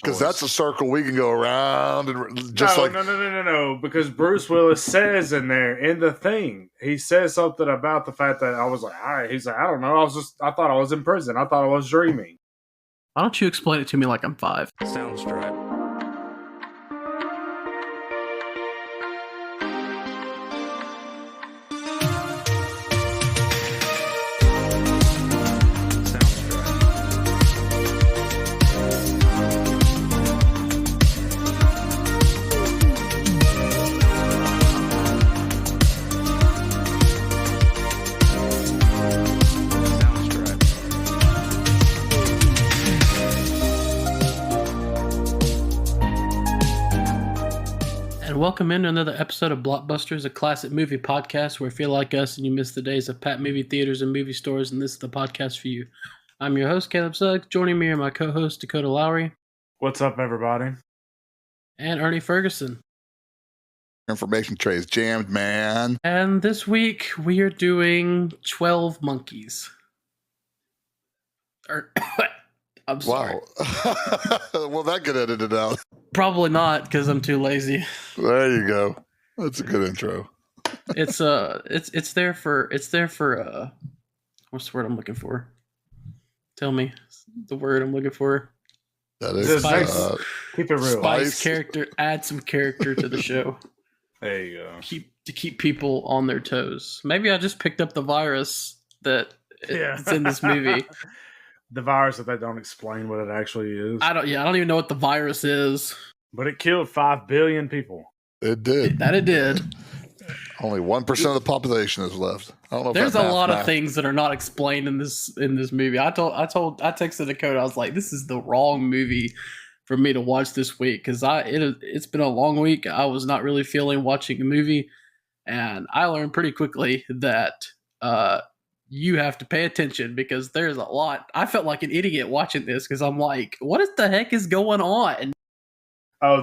Because that's a circle we can go around and just no. Because Bruce Willis says in there in the thing, he says something about the fact that I was like, all right. He's like, I don't know. I thought I was in prison. I thought I was dreaming. Why don't you explain it to me like I'm 5? Sounds right. Welcome into another episode of Blockbusters, a classic movie podcast where if you're like us and you miss the days of packed movie theaters and movie stores, and this is the podcast for you. I'm your host, Caleb Suggs. Joining me are my co-host, Dakota Lowry. What's up, everybody? And Ernie Ferguson. Information tray is jammed, man. And this week we are doing 12 Monkeys. I'm sorry. Wow. Well, that get edited out. Probably not, because I'm too lazy. There you go. That's a good intro. It's there for what's the word I'm looking for? Tell me the word I'm looking for. That is spice. Keep it real. Spice character. Add some character to the show. There you go. Keep people on their toes. Maybe I just picked up the virus that it's in this movie. The virus that they don't explain what it actually is. I don't even know what the virus is. But it killed 5 billion people. It did. It did. Only 1% of the population is left. I don't know. There's a lot of things that are not explained in this movie. I texted Dakota. I was like, this is the wrong movie for me to watch this week because it's been a long week. I was not really feeling watching a movie, and I learned pretty quickly that you have to pay attention because there's a lot. I felt like an idiot watching this because I'm like, what the heck is going on? Oh,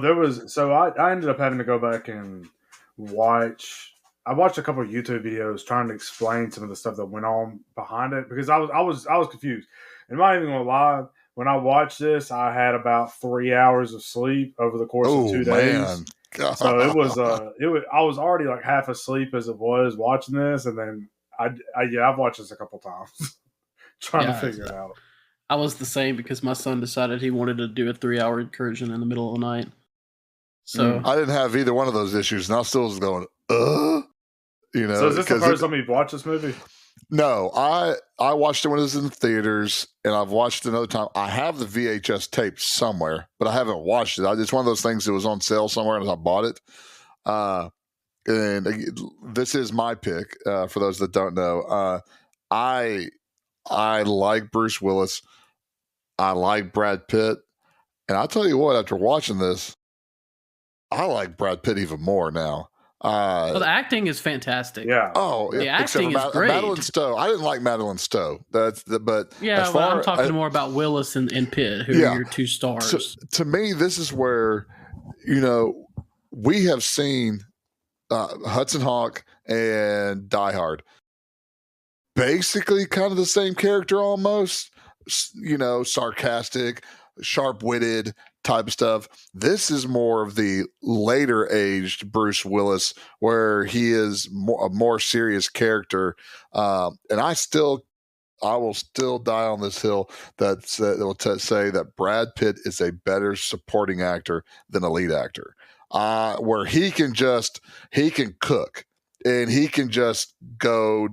I ended up having to go back and watch. I watched a couple of YouTube videos trying to explain some of the stuff that went on behind it because I was confused. And I'm not even gonna lie, when I watched this, I had about 3 hours of sleep over the course of 2 days. Man. God. So it was I was already like half asleep as it was watching this, and then I've watched this a couple times trying to figure it out. I was the same because my son decided he wanted to do a 3-hour incursion in the middle of the night. So I didn't have either one of those issues, and I still was going, So is this the first time you've watched this movie? No, I watched it when it was in the theaters, and I've watched it another time. I have the VHS tape somewhere, but I haven't watched it. It's one of those things that was on sale somewhere, and I bought it. And this is my pick for those that don't know. I like Bruce Willis. I like Brad Pitt. And I'll tell you what, after watching this, I like Brad Pitt even more now. The acting is fantastic. Yeah. Oh, the acting is great. Madeline Stowe. I didn't like Madeline Stowe. I'm talking more about Willis and Pitt, who are your two stars. So, to me, this is where, we have seen Hudson Hawk and Die Hard. Basically kind of the same character almost, sarcastic, sharp-witted type of stuff. This is more of the later aged Bruce Willis where he is a more serious character. And I will still die on this hill that will say that Brad Pitt is a better supporting actor than a lead actor. Where he can cook and he can just go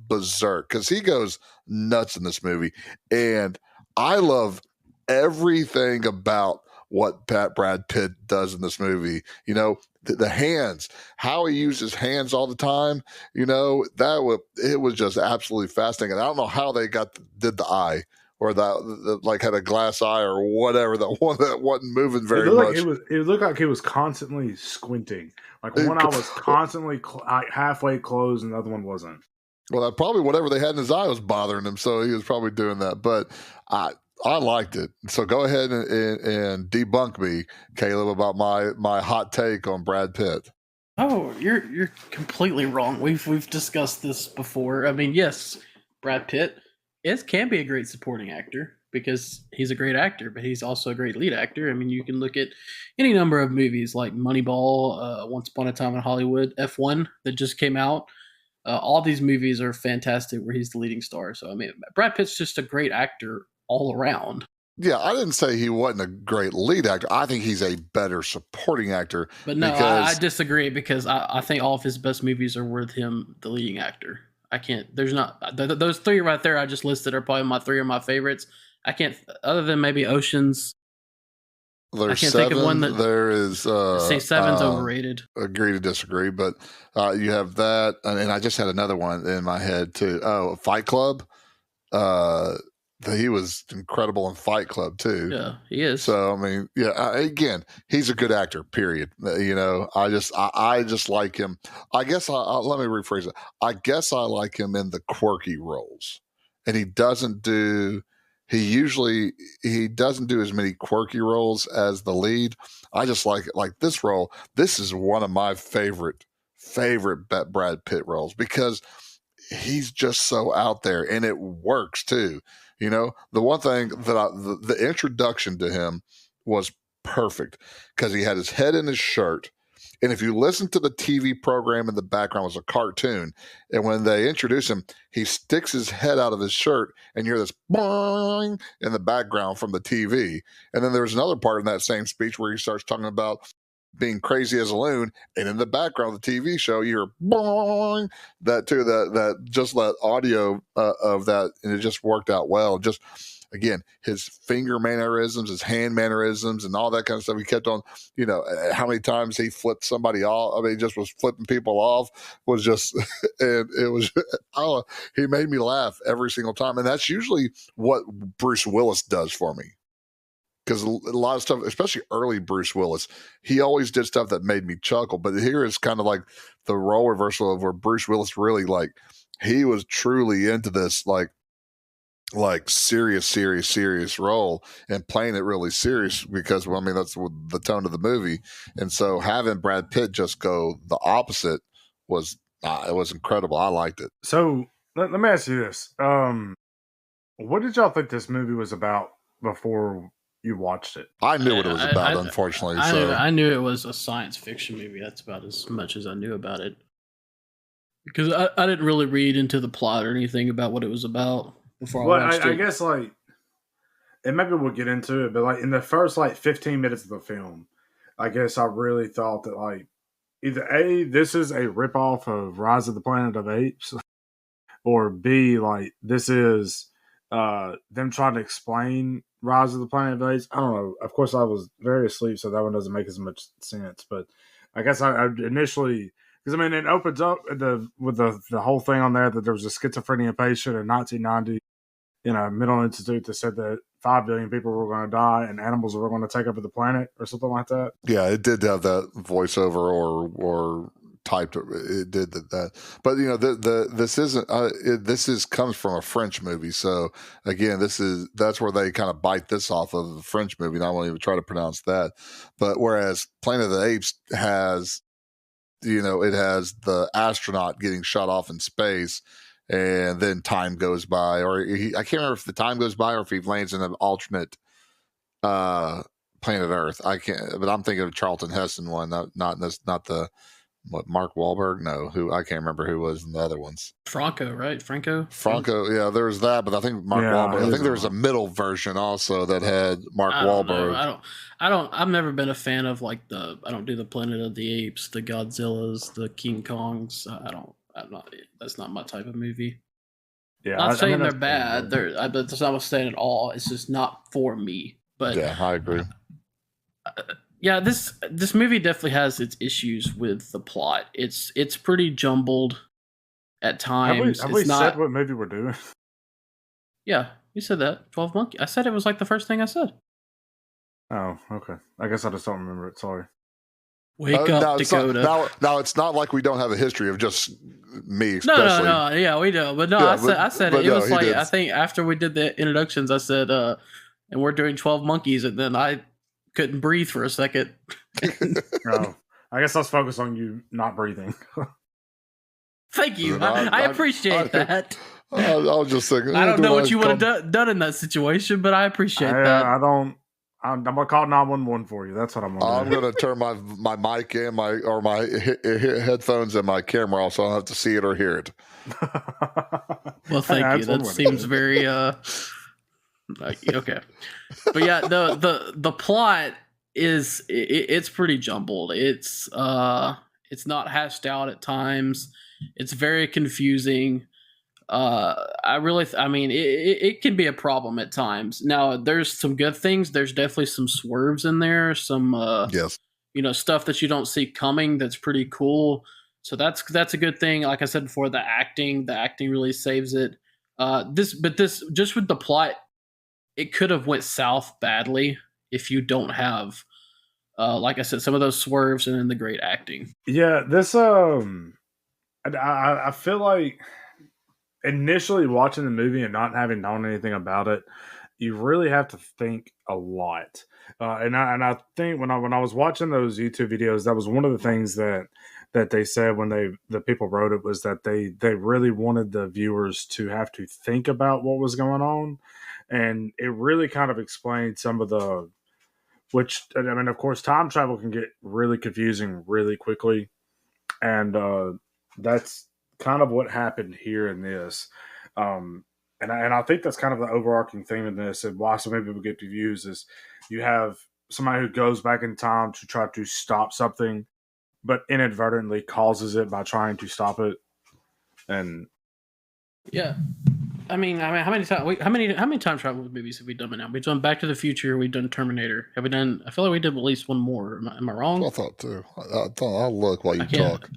berserk because he goes nuts in this movie. And I love everything about what Brad Pitt does in this movie. The hands, how he uses hands all the time, it was just absolutely fascinating. And I don't know how they did the eye. Or that had a glass eye or whatever, that wasn't moving very much. It looked like he was constantly squinting. Like one eye was constantly halfway closed and the other one wasn't. Well, probably whatever they had in his eye was bothering him, so he was probably doing that. But I liked it. So go ahead and debunk me, Caleb, about my hot take on Brad Pitt. Oh, you're completely wrong. We've discussed this before. I mean, yes, Brad Pitt can be a great supporting actor. because he's a great actor, but he's also a great lead actor. I mean, you can look at any number of movies like Moneyball, Once Upon a Time in Hollywood, F1 that just came out. All these movies are fantastic where he's the leading star. So, I mean, Brad Pitt's just a great actor all around. Yeah, I didn't say he wasn't a great lead actor. I think he's a better supporting actor. But no, I disagree because I think all of his best movies are with him, the leading actor. I can't. There's not those three right there I just listed are probably my three of my favorites. I can't, other than maybe Oceans. There's I can't Seven. think of one that there is. Say Seven's overrated. Agree to disagree, but you have that, and I just had another one in my head too. Oh, Fight Club. He was incredible in Fight Club too. Yeah, he is. So I mean, yeah. Again, he's a good actor. Period. You know, I just like him. I guess let me rephrase it. I guess I like him in the quirky roles, and he doesn't do as many quirky roles as the lead. I just like this role. This is one of my favorite Brad Pitt roles because he's just so out there and it works too. You know, the one thing that the introduction to him was perfect because he had his head in his shirt. And if you listen to the TV program in the background, it was a cartoon. And when they introduce him, he sticks his head out of his shirt and you hear this boing in the background from the TV. And then there's another part in that same speech where he starts talking about being crazy as a loon. And in the background of the TV show, you hear boing, that too, that just that audio of that. And it just worked out well. Just, again, his finger mannerisms, his hand mannerisms, and all that kind of stuff. He kept on, you know, how many times he flipped somebody off. I mean, he just was flipping people off. Was just, and it was, he made me laugh every single time. And that's usually what Bruce Willis does for me. Because a lot of stuff, especially early Bruce Willis, he always did stuff that made me chuckle. But here is kind of like the role reversal of where Bruce Willis really, like, he was truly into this, like serious role and playing it really serious because, well, I mean, that's the tone of the movie. And so having Brad Pitt just go the opposite was, it was incredible. I liked it. So let me ask you this. What did y'all think this movie was about before you watched it? I knew what it was about, unfortunately. I knew it was a science fiction movie. That's about as much as I knew about it. Because I didn't really read into the plot or anything about what it was about before I watched it. I guess, like, and maybe we'll get into it, but, like, in the first, like, 15 minutes of the film, I guess I really thought that, like, either A, this is a ripoff of Rise of the Planet of Apes, or B, like, this is them trying to explain Rise of the Planet of Apes. I don't know. Of course, I was very asleep, so that one doesn't make as much sense. But I guess I initially, because I mean, it opens up with the whole thing on there that there was a schizophrenia patient in 1990 in a mental institute that said that 5 billion people were going to die and animals were going to take over the planet or something like that. Yeah, it did have that voiceover or typed. It did that, but you know, this isn't. This comes from a French movie, so again, that's where they kind of bite this off of the French movie. And I won't even try to pronounce that. But whereas Planet of the Apes has, you know, it has the astronaut getting shot off in space. And then time goes by, or I can't remember if the time goes by or if he lands in an alternate planet Earth. I can't, but I'm thinking of Charlton Heston one, not the Mark Wahlberg. No, who I can't remember who was in the other ones. Franco, right? Franco. Yeah, there's that, but I think Mark Wahlberg. I think there was a middle version also that had Mark Wahlberg. I've never been a fan of like I don't do the Planet of the Apes, the Godzillas, the King Kongs. That's not my type of movie. Yeah, not saying they're bad. That's not what I'm saying at all. It's just not for me. But yeah, I agree. Yeah, this movie definitely has its issues with the plot. It's pretty jumbled at times. Have we said what movie we're doing? Yeah, you said that. 12 Monkeys. I said it was like the first thing I said. Oh, okay. I guess I just don't remember it. Sorry. Wake up, Dakota. Now it's not like we don't have a history of just me, especially. No. Yeah, we do. But no, yeah, I said it. It was like, I think after we did the introductions, I said, and we're doing 12 Monkeys, and then I couldn't breathe for a second. Oh, I guess let's focus on you not breathing. Thank you. I appreciate that. I was just thinking. I don't know what you would called- have done in that situation, but I appreciate I, that. I don't. I'm gonna call 911 for you. That's what I'm gonna I'm do. gonna turn my mic and my headphones and my camera off, so I don't have to see it or hear it. Well, thank you. That's one That way to seems do it. very okay. But yeah, the plot is it's pretty jumbled. It's not hashed out at times. It's very confusing. I mean, it can be a problem at times. Now, there's some good things. There's definitely some swerves in there. Some Yes. stuff that you don't see coming. That's pretty cool. So that's a good thing. Like I said before, the acting really saves it. This just with the plot, it could have went south badly if you don't have, like I said, some of those swerves and then the great acting. Yeah, this I feel like initially watching the movie and not having known anything about it, you really have to think a lot. And I think when I was watching those YouTube videos, that was one of the things that they said when the people wrote it, was that they really wanted the viewers to have to think about what was going on, and it really kind of explained some of the, which, I mean, of course, time travel can get really confusing really quickly, and that's kind of what happened here in this. And I think that's kind of the overarching theme in this, and why so many people get confused is you have somebody who goes back in time to try to stop something, but inadvertently causes it by trying to stop it. And Yeah, I mean, how many time travel movies have we done by now? We've done Back to the Future. We've done Terminator. Have we done? I feel like we did at least one more. Am I wrong? I thought too. I thought I'll look while you can't- talk.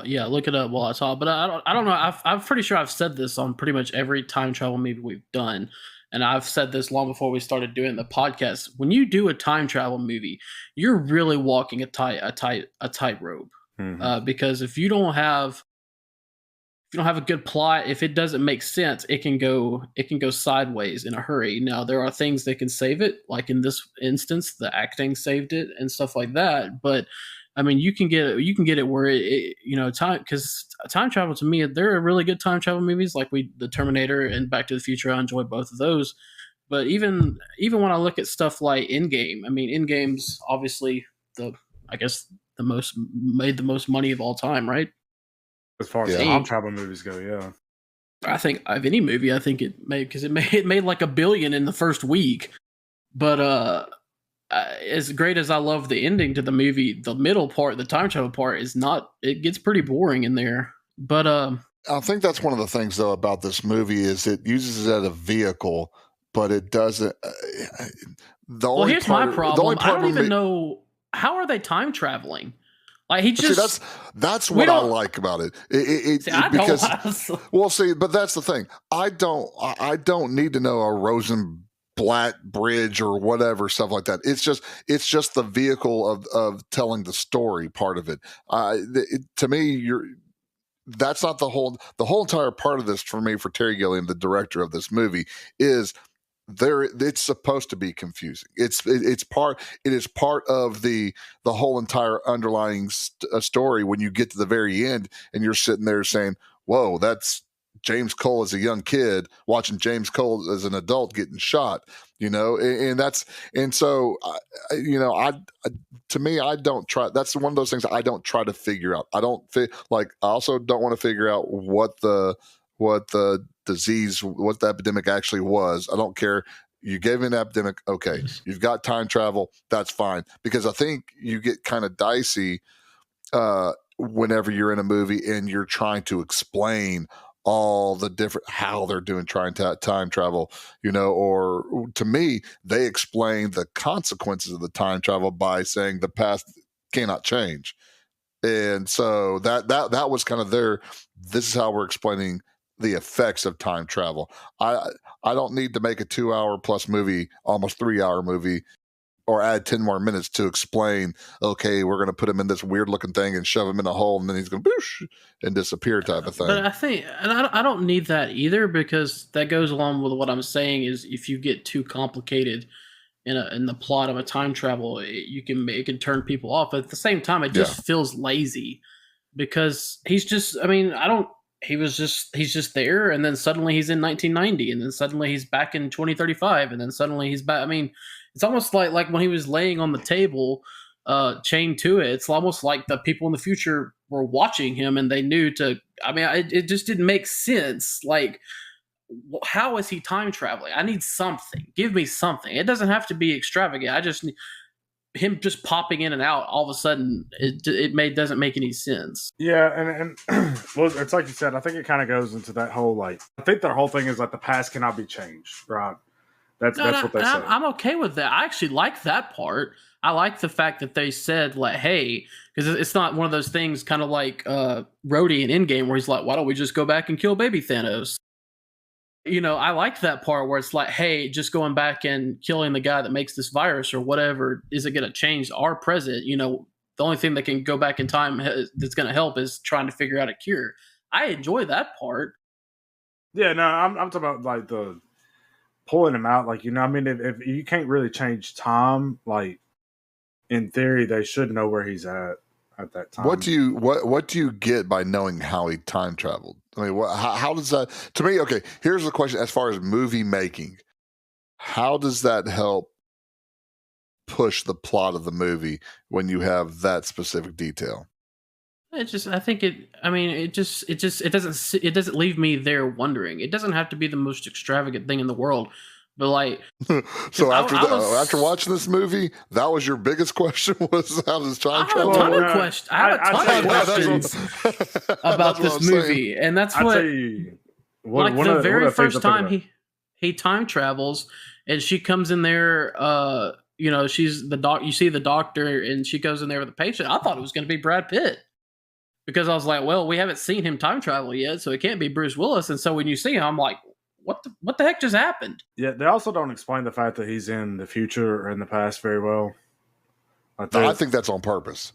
Yeah, look it up while I talk. But I don't know. I'm pretty sure I've said this on pretty much every time travel movie we've done, and I've said this long before we started doing the podcast. When you do a time travel movie, you're really walking a tightrope, because if you don't have a good plot, if it doesn't make sense, it can go sideways in a hurry. Now, there are things that can save it, like in this instance, the acting saved it and stuff like that. But I mean, you can get it where because time travel, to me, there are really good time travel movies like the Terminator and Back to the Future. I enjoy both of those. But even when I look at stuff like Endgame, I mean, Endgame's obviously made the most money of all time, right? as far as time travel movies go, yeah. I think of any movie, I think it made, because it made like $1 billion in the first week. But as great as I love the ending to the movie, the middle part, the time travel part, is not. It gets pretty boring in there. But I think that's one of the things though about this movie is it uses it as a vehicle, but it doesn't. Here's my problem. I don't even know, how are they time traveling. Like, he just. See, that's what I like about it. But that's the thing. I don't need to know a Rosenblatt bridge or whatever, stuff like that. It's just the vehicle of telling the story part of it. To me, that's not the whole entire part of this for me. For Terry Gilliam, the director of this movie, is there. It's supposed to be confusing. It is part of the whole entire underlying story. When you get to the very end and you're sitting there saying, "Whoa, that's James Cole as a young kid watching James Cole as an adult getting shot," to me, I don't try. That's one of those things I don't try to figure out. I also don't want to figure out what the disease, what the epidemic actually was. I don't care. You gave me an epidemic. Okay. You've got time travel. That's fine. Because I think you get kind of dicey whenever you're in a movie and you're trying to explain all the different, how they're doing time travel, or to me, they explain the consequences of the time travel by saying the past cannot change. And so that was kind of this is how we're explaining the effects of time travel. I don't need to make a 2-hour plus movie, almost 3-hour movie, or add 10 more minutes to explain, okay, we're going to put him in this weird looking thing and shove him in a hole and then he's going to boosh and disappear type of thing. But I think, and I don't need that either, because that goes along with what I'm saying is, if you get too complicated in the plot of a time travel, it can turn people off. But at the same time, it just feels lazy, because he's just, I mean, he's just there, and then suddenly he's in 1990, and then suddenly he's back in 2035, and then suddenly he's back. I mean, it's almost like when he was laying on the table, chained to it. It's almost like the people in the future were watching him, and they knew to. I mean, it just didn't make sense. Like, how is he time traveling? I need something. Give me something. It doesn't have to be extravagant. I just him just popping in and out all of a sudden. Doesn't make any sense. Yeah, and well, it's like you said. I think it kind of goes into that whole like. I think their whole thing is like the past cannot be changed, right? That's what they say. I'm okay with that. I actually like that part. I like the fact that they said like, "Hey," because it's not one of those things, kind of like Rhodey in Endgame, where he's like, "Why don't we just go back and kill baby Thanos?" I like that part where it's like, "Hey, just going back and killing the guy that makes this virus or whatever, is it going to change our present?" The only thing that can go back in time that's going to help is trying to figure out a cure. I enjoy that part. Yeah, no, I'm talking about like the pulling him out. Like, I mean, if you can't really change time, like in theory, they should know where he's at that time. What do you get by knowing how he time traveled? I mean, how does that? To me, okay. Here's the question: as far as movie making, how does that help push the plot of the movie when you have that specific detail? It doesn't leave me there wondering. It doesn't have to be the most extravagant thing in the world, but like, so after watching this movie, that was your biggest question: was how does time travel? I have a ton of questions about this movie, and that's what. Like the very first time he time travels, and she comes in there. She's the doc. You see the doctor, and she goes in there with the patient. I thought it was going to be Brad Pitt. Because I was like, well, we haven't seen him time travel yet, so it can't be Bruce Willis. And so when you see him, I'm like, what the heck just happened? Yeah, they also don't explain the fact that he's in the future or in the past very well. I think that's on purpose.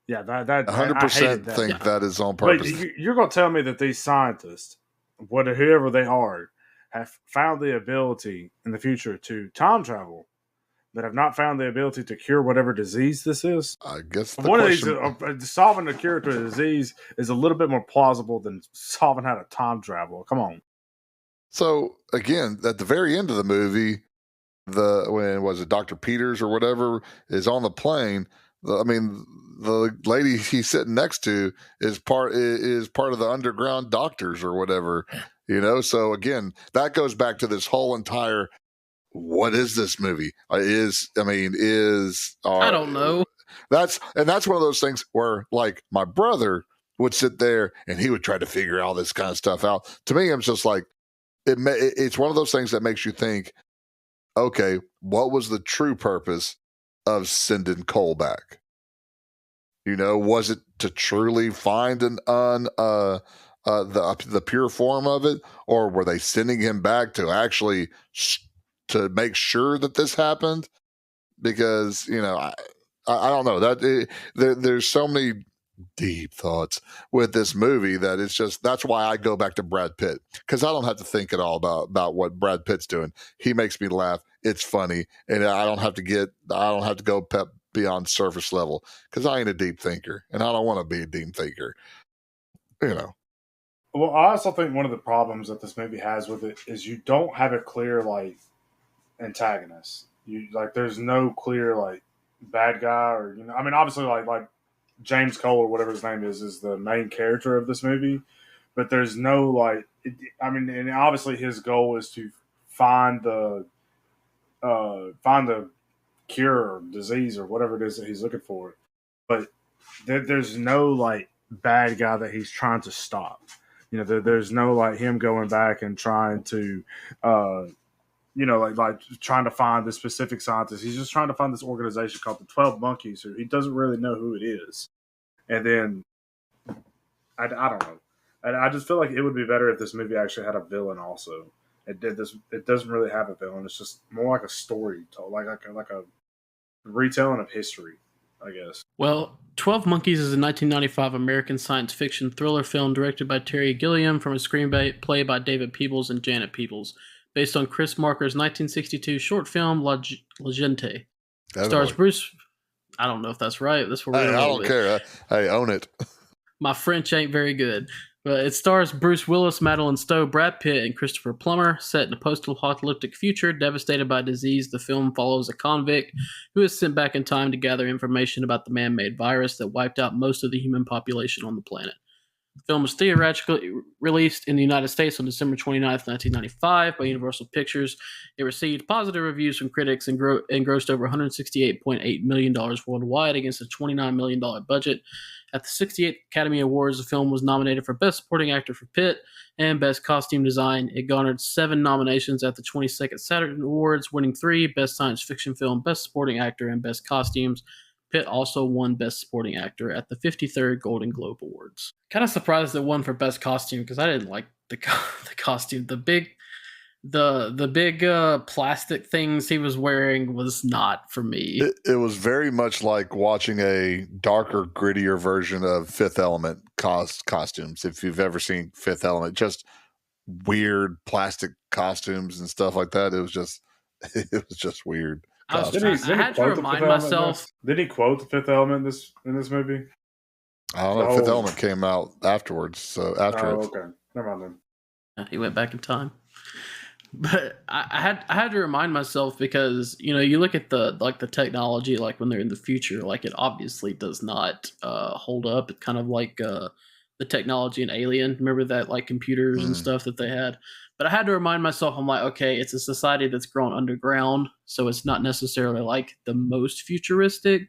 Yeah, that 100% think that is on purpose. Wait, you're going to tell me that these scientists, whoever they are, have found the ability in the future to time travel, that have not found the ability to cure whatever disease this is? I guess one of these solving a cure to a disease is a little bit more plausible than solving how to time travel. Come on. So again, at the very end of the movie, when was it Dr. Peters or whatever is on the plane? The lady he's sitting next to is part of the underground doctors or whatever. So again, that goes back to this whole entire. What is this movie? I don't know. That's one of those things where, like, my brother would sit there and he would try to figure all this kind of stuff out. To me, I'm just like, it's one of those things that makes you think, okay, what was the true purpose of sending Cole back? Was it to truly find the pure form of it, or were they sending him back to actually to make sure that this happened? Because I don't know that there's so many deep thoughts with this movie that that's why I go back to Brad Pitt, because I don't have to think at all about what Brad Pitt's doing. He makes me laugh. It's funny, and I don't have to go beyond surface level, because I ain't a deep thinker, and I don't want to be a deep thinker. Well, I also think one of the problems that this movie has with it is you don't have a clear antagonist. There's no clear bad guy, or obviously like James Cole or whatever his name is the main character of this movie, but there's no and obviously his goal is to find the cure or disease or whatever it is that he's looking for, but there's no bad guy that he's trying to stop. There's no him going back and trying to trying to find the specific scientist. He's just trying to find this organization called the 12 Monkeys, who he doesn't really know who it is. And then, I don't know. And I just feel like it would be better if this movie actually had a villain also. It doesn't really have a villain. It's just more like a story, like a retelling of history, I guess. Well, 12 Monkeys is a 1995 American science fiction thriller film directed by Terry Gilliam from a screenplay by David Peebles and Janet Peebles, based on Chris Marker's 1962 short film La Gente. Stars Bruce. I don't know if that's right. That's what we're I don't care. I own it. My French ain't very good. But it stars Bruce Willis, Madeline Stowe, Brad Pitt, and Christopher Plummer. Set in a post-apocalyptic future devastated by disease, the film follows a convict who is sent back in time to gather information about the man-made virus that wiped out most of the human population on the planet. The film was theatrically released in the United States on December 29th, 1995 by Universal Pictures. It received positive reviews from critics and grossed over $168.8 million worldwide against a $29 million budget. At the 68th Academy Awards, the film was nominated for Best Supporting Actor for Pitt and Best Costume Design. It garnered 7 nominations at the 22nd Saturn Awards, winning 3, Best Science Fiction Film, Best Supporting Actor, and Best Costumes. Pitt also won Best Supporting Actor at the 53rd Golden Globe Awards. Kind of surprised it won for Best Costume because I didn't like the costume. The big plastic things he was wearing was not for me. It was very much like watching a darker, grittier version of Fifth Element costumes. If you've ever seen Fifth Element, just weird plastic costumes and stuff like that. It was just weird. I had to remind myself. Did he quote the Fifth Element in this movie? I don't know. Fifth Element came out afterwards. So after Oh, okay. Never mind then. He went back in time. But I had to remind myself because you look at the technology like when they're in the future, like it obviously does not hold up. It's kind of like the technology in Alien. Remember that like computers and stuff that they had. But I had to remind myself, I'm like, okay, it's a society that's grown underground, so it's not necessarily like the most futuristic,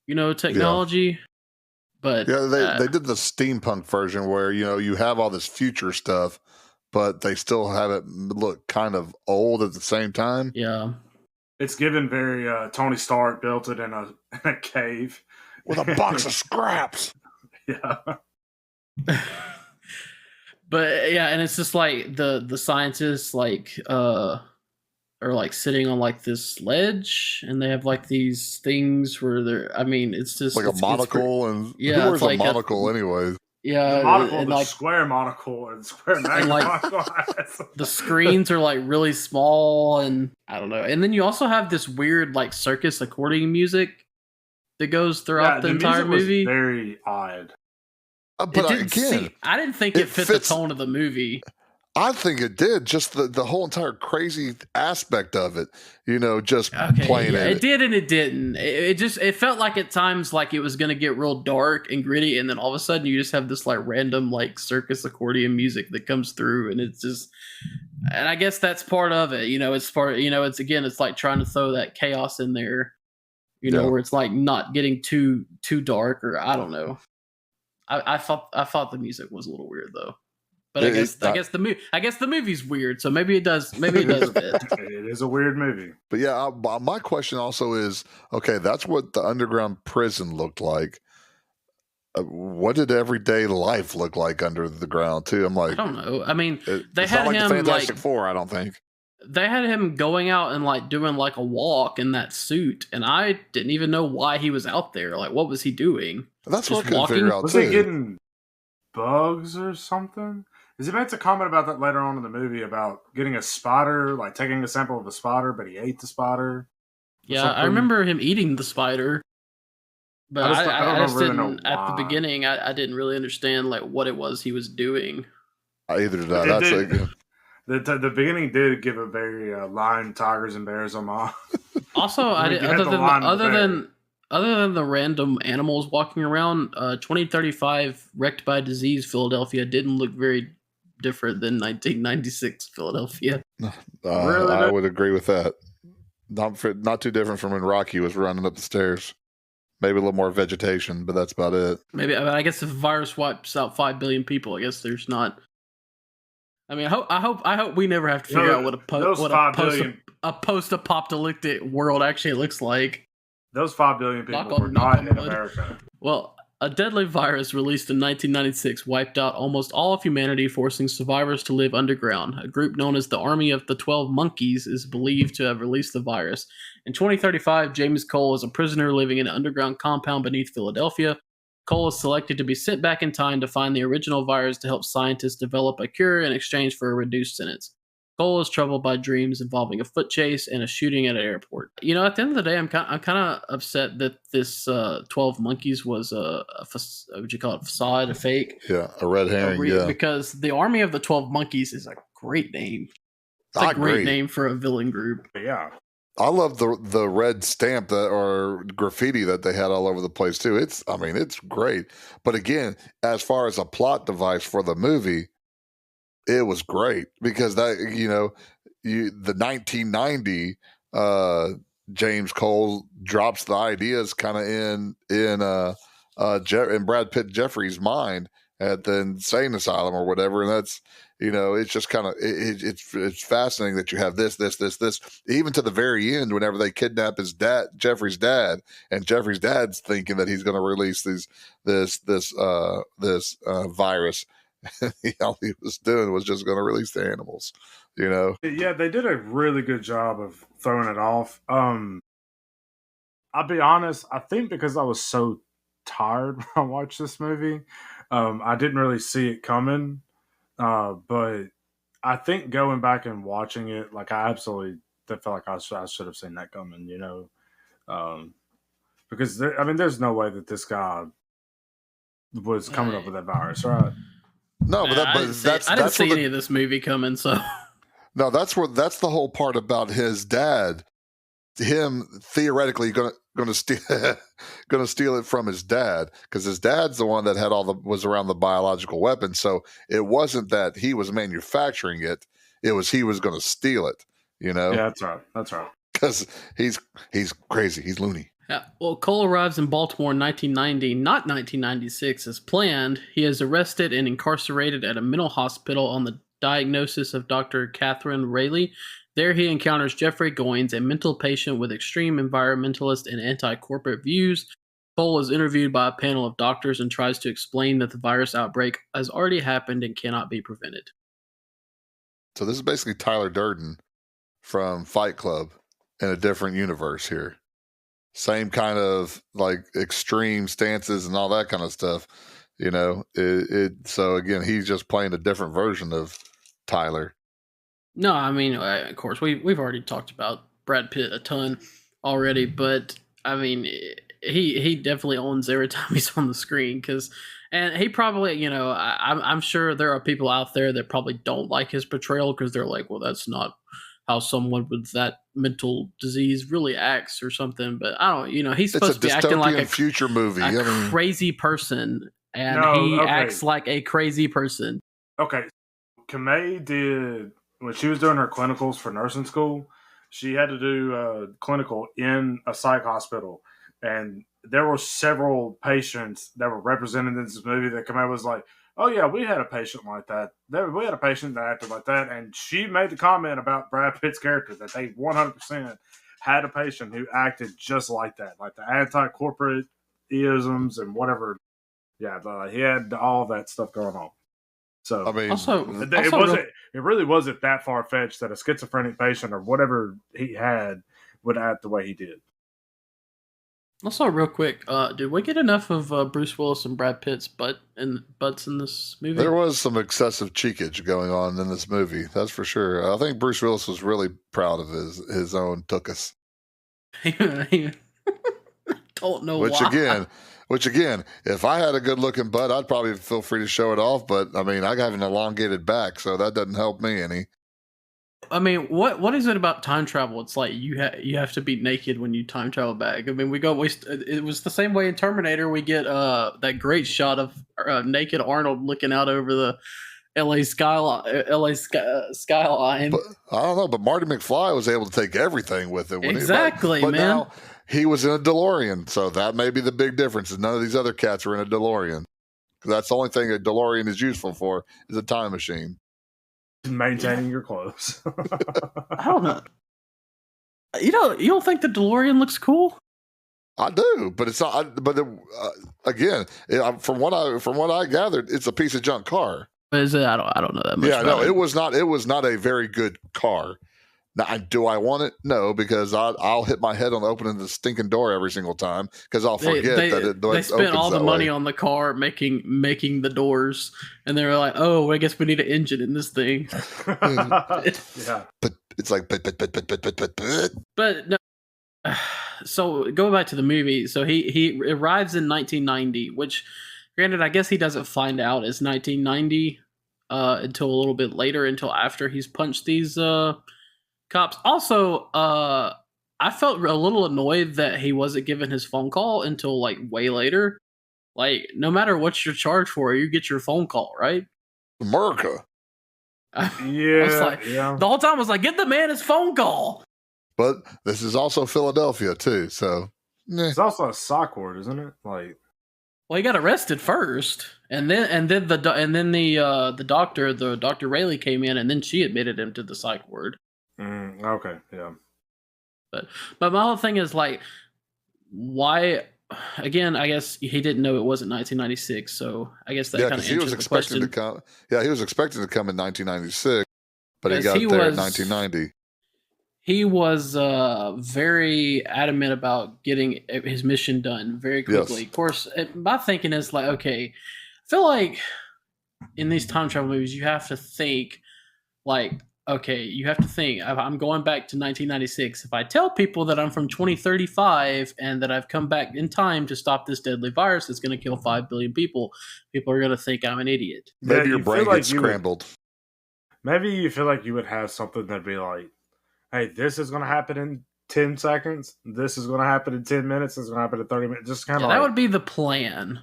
technology. Yeah. But they did the steampunk version where you have all this future stuff, but they still have it look kind of old at the same time. Yeah, it's given very Tony Stark built it in a cave with a box of scraps. Yeah. But yeah, and it's just like the scientists are like sitting on like this ledge, and they have like these things where it's just like a monocle, and yeah, who wears like a monocle anyway? Yeah, the monocle, and the like square monocle, and square monocle. The screens are like really small, and I don't know. And then you also have this weird like circus accordion music that goes throughout the entire movie. Was very odd. But again, I didn't think it fit the tone of the movie. I think it did. Just the whole entire crazy aspect of it, just playing it. It did and it didn't. It felt like at times like it was going to get real dark and gritty, and then all of a sudden you just have this like random like circus accordion music that comes through, and it's just. And I guess that's part of it. It's part. It's like trying to throw that chaos in there. Where it's like not getting too dark, or I don't know. I thought the music was a little weird though, but I guess the movie's weird, so maybe it does fit. It is a weird movie. But yeah, my question also is, okay, that's what the underground prison looked like. What did everyday life look like under the ground too? I'm like, I don't know. I mean, they it's had not like him the Fantastic Four, I don't think. They had him going out and like doing like a walk in that suit, and I didn't even know why he was out there. Like, what was he doing? That's what I couldn't figure out. Was he getting bugs or something? Is he makes a comment about that later on in the movie about getting a spider, like taking a sample of a spider, but he ate the spider? Yeah, I remember him eating the spider, but I just didn't. At the beginning, I didn't really understand like what it was he was doing. Either did I. That's like. The beginning did give a very lion, tigers, and bears homage. Also, other than the random animals walking around, 2035 Wrecked by Disease Philadelphia didn't look very different than 1996 Philadelphia. Really? I would agree with that. Not too different from when Rocky was running up the stairs. Maybe a little more vegetation, but that's about it. Maybe I guess if a virus wipes out 5 billion people, I guess there's not. I mean, I hope we never have to figure out what a post-apocalyptic world actually looks like. Those 5 billion people were not in America. Well, a deadly virus released in 1996 wiped out almost all of humanity, forcing survivors to live underground. A group known as the Army of the 12 Monkeys is believed to have released the virus. In 2035, James Cole is a prisoner living in an underground compound beneath Philadelphia. Cole is selected to be sent back in time to find the original virus to help scientists develop a cure in exchange for a reduced sentence. Cole is troubled by dreams involving a foot chase and a shooting at an airport. You know, at the end of the day, I'm kind of upset that this 12 Monkeys was what would you call it, facade, a fake? Yeah, a red herring, yeah. Because the Army of the 12 Monkeys is a great name. It's a great name for a villain group. Yeah. I love the red stamp or graffiti that they had all over the place too. It's great. But again, as far as a plot device for the movie, it was great because that the 1990 James Cole drops the ideas kind of in Brad Pitt Jeffrey's mind at the insane asylum or whatever, and that's it's just kind of it's fascinating that you have this even to the very end whenever they kidnap his dad, Jeffrey's dad, and Jeffrey's dad's thinking that he's going to release this virus. All he was doing was just going to release the animals, Yeah, they did a really good job of throwing it off. I'll be honest, I think because I was so tired when I watched this movie, I didn't really see it coming. But I think going back and watching it, like I absolutely felt like I should have seen that coming, because there's no way that this guy was coming up with that virus, right? No, but I didn't see any of this movie coming. So no, that's the whole part about his dad. Him theoretically going to steal it from his dad because his dad's the one that was around the biological weapon. So it wasn't that he was manufacturing it; it was he was going to steal it. Yeah, that's right. Because he's crazy. He's loony. Yeah. Well, Cole arrives in Baltimore in 1990, not 1996 as planned. He is arrested and incarcerated at a mental hospital on the diagnosis of Dr. Catherine Rayleigh. There he encounters Jeffrey Goins, a mental patient with extreme environmentalist and anti-corporate views. Cole is interviewed by a panel of doctors and tries to explain that the virus outbreak has already happened and cannot be prevented. So this is basically Tyler Durden from Fight Club in a different universe here. Same kind of like extreme stances and all that kind of stuff. So again, he's just playing a different version of Tyler. No, of course, we've already talked about Brad Pitt a ton already, but he definitely owns every time he's on the screen and he probably, I'm sure there are people out there that probably don't like his portrayal because they're like, well, that's not how someone with that mental disease really acts or something. But I don't, he's supposed to be acting like a future movie, crazy person, and acts like a crazy person. Okay, Kamei did. When she was doing her clinicals for nursing school, she had to do a clinical in a psych hospital. And there were several patients that were represented in this movie that Kamei was like, oh, yeah, we had a patient like that. We had a patient that acted like that. And she made the comment about Brad Pitt's character that they 100% had a patient who acted just like that, like the anti-corporate isms and whatever. Yeah, he had all that stuff going on. So it really wasn't that far fetched that a schizophrenic patient or whatever he had would act the way he did. Also, real quick, did we get enough of Bruce Willis and Brad Pitt's butts in this movie? There was some excessive cheekage going on in this movie, that's for sure. I think Bruce Willis was really proud of his own tuchus. Don't know why. Which again, if I had a good looking butt, I'd probably feel free to show it off. But I have an elongated back, so that doesn't help me any. What is it about time travel? It's like you have to be naked when you time travel back. It was the same way in Terminator. We get that great shot of naked Arnold looking out over the LA skyline. But, I don't know, but Marty McFly was able to take everything with him. Exactly, but man. Now, he was in a DeLorean, so that may be the big difference. Is none of these other cats are in a DeLorean. Because that's the only thing a DeLorean is useful for is a time machine. Maintaining your clothes. I don't know. You don't think the DeLorean looks cool? I do, but it's not. But again, from what I gathered, it's a piece of junk car. Is it? I don't know that much. Yeah, no, it was not. It was not a very good car. Now, do I want it? No, because I'll hit my head on opening the stinking door every single time because I'll forget that it they spent opens all the that money way. on the car making the doors, and they were like, "Oh, I guess we need an engine in this thing." Yeah. But it's like, But no. So going back to the movie, so he arrives in 1990, which, granted, I guess he doesn't find out it's 1990 until a little bit later, until after he's punched these cops. Also, I felt a little annoyed that he wasn't given his phone call until like way later. Like, no matter what you're charged for, you get your phone call, right? America. Yeah. I was like, the whole time I was like, get the man his phone call. But this is also Philadelphia too, so It's also a sock word, isn't it? Like, well, he got arrested first, and then the doctor, Dr. Rayleigh, came in, and then she admitted him to the psych ward. Okay, yeah. But my whole thing is like, why? Again, I guess he didn't know it wasn't 1996, so I guess that kind of answers he was the expecting question. to come. Yeah, he was expecting to come in 1996, but he Because got he there in was- 1990. He was very adamant about getting his mission done very quickly. Yes. Of course, my thinking is like, okay, I feel like in these time travel movies, you have to think like, okay, you have to think, I'm going back to 1996. If I tell people that I'm from 2035 and that I've come back in time to stop this deadly virus that's going to kill 5 billion people are going to think I'm an idiot. Maybe Yeah, your you brain feel like gets you would- scrambled. Maybe you feel like you would have something that'd be like, hey, this is going to happen in 10 seconds. This is going to happen in 10 minutes. This is going to happen in 30 minutes. Just kind of That would be the plan.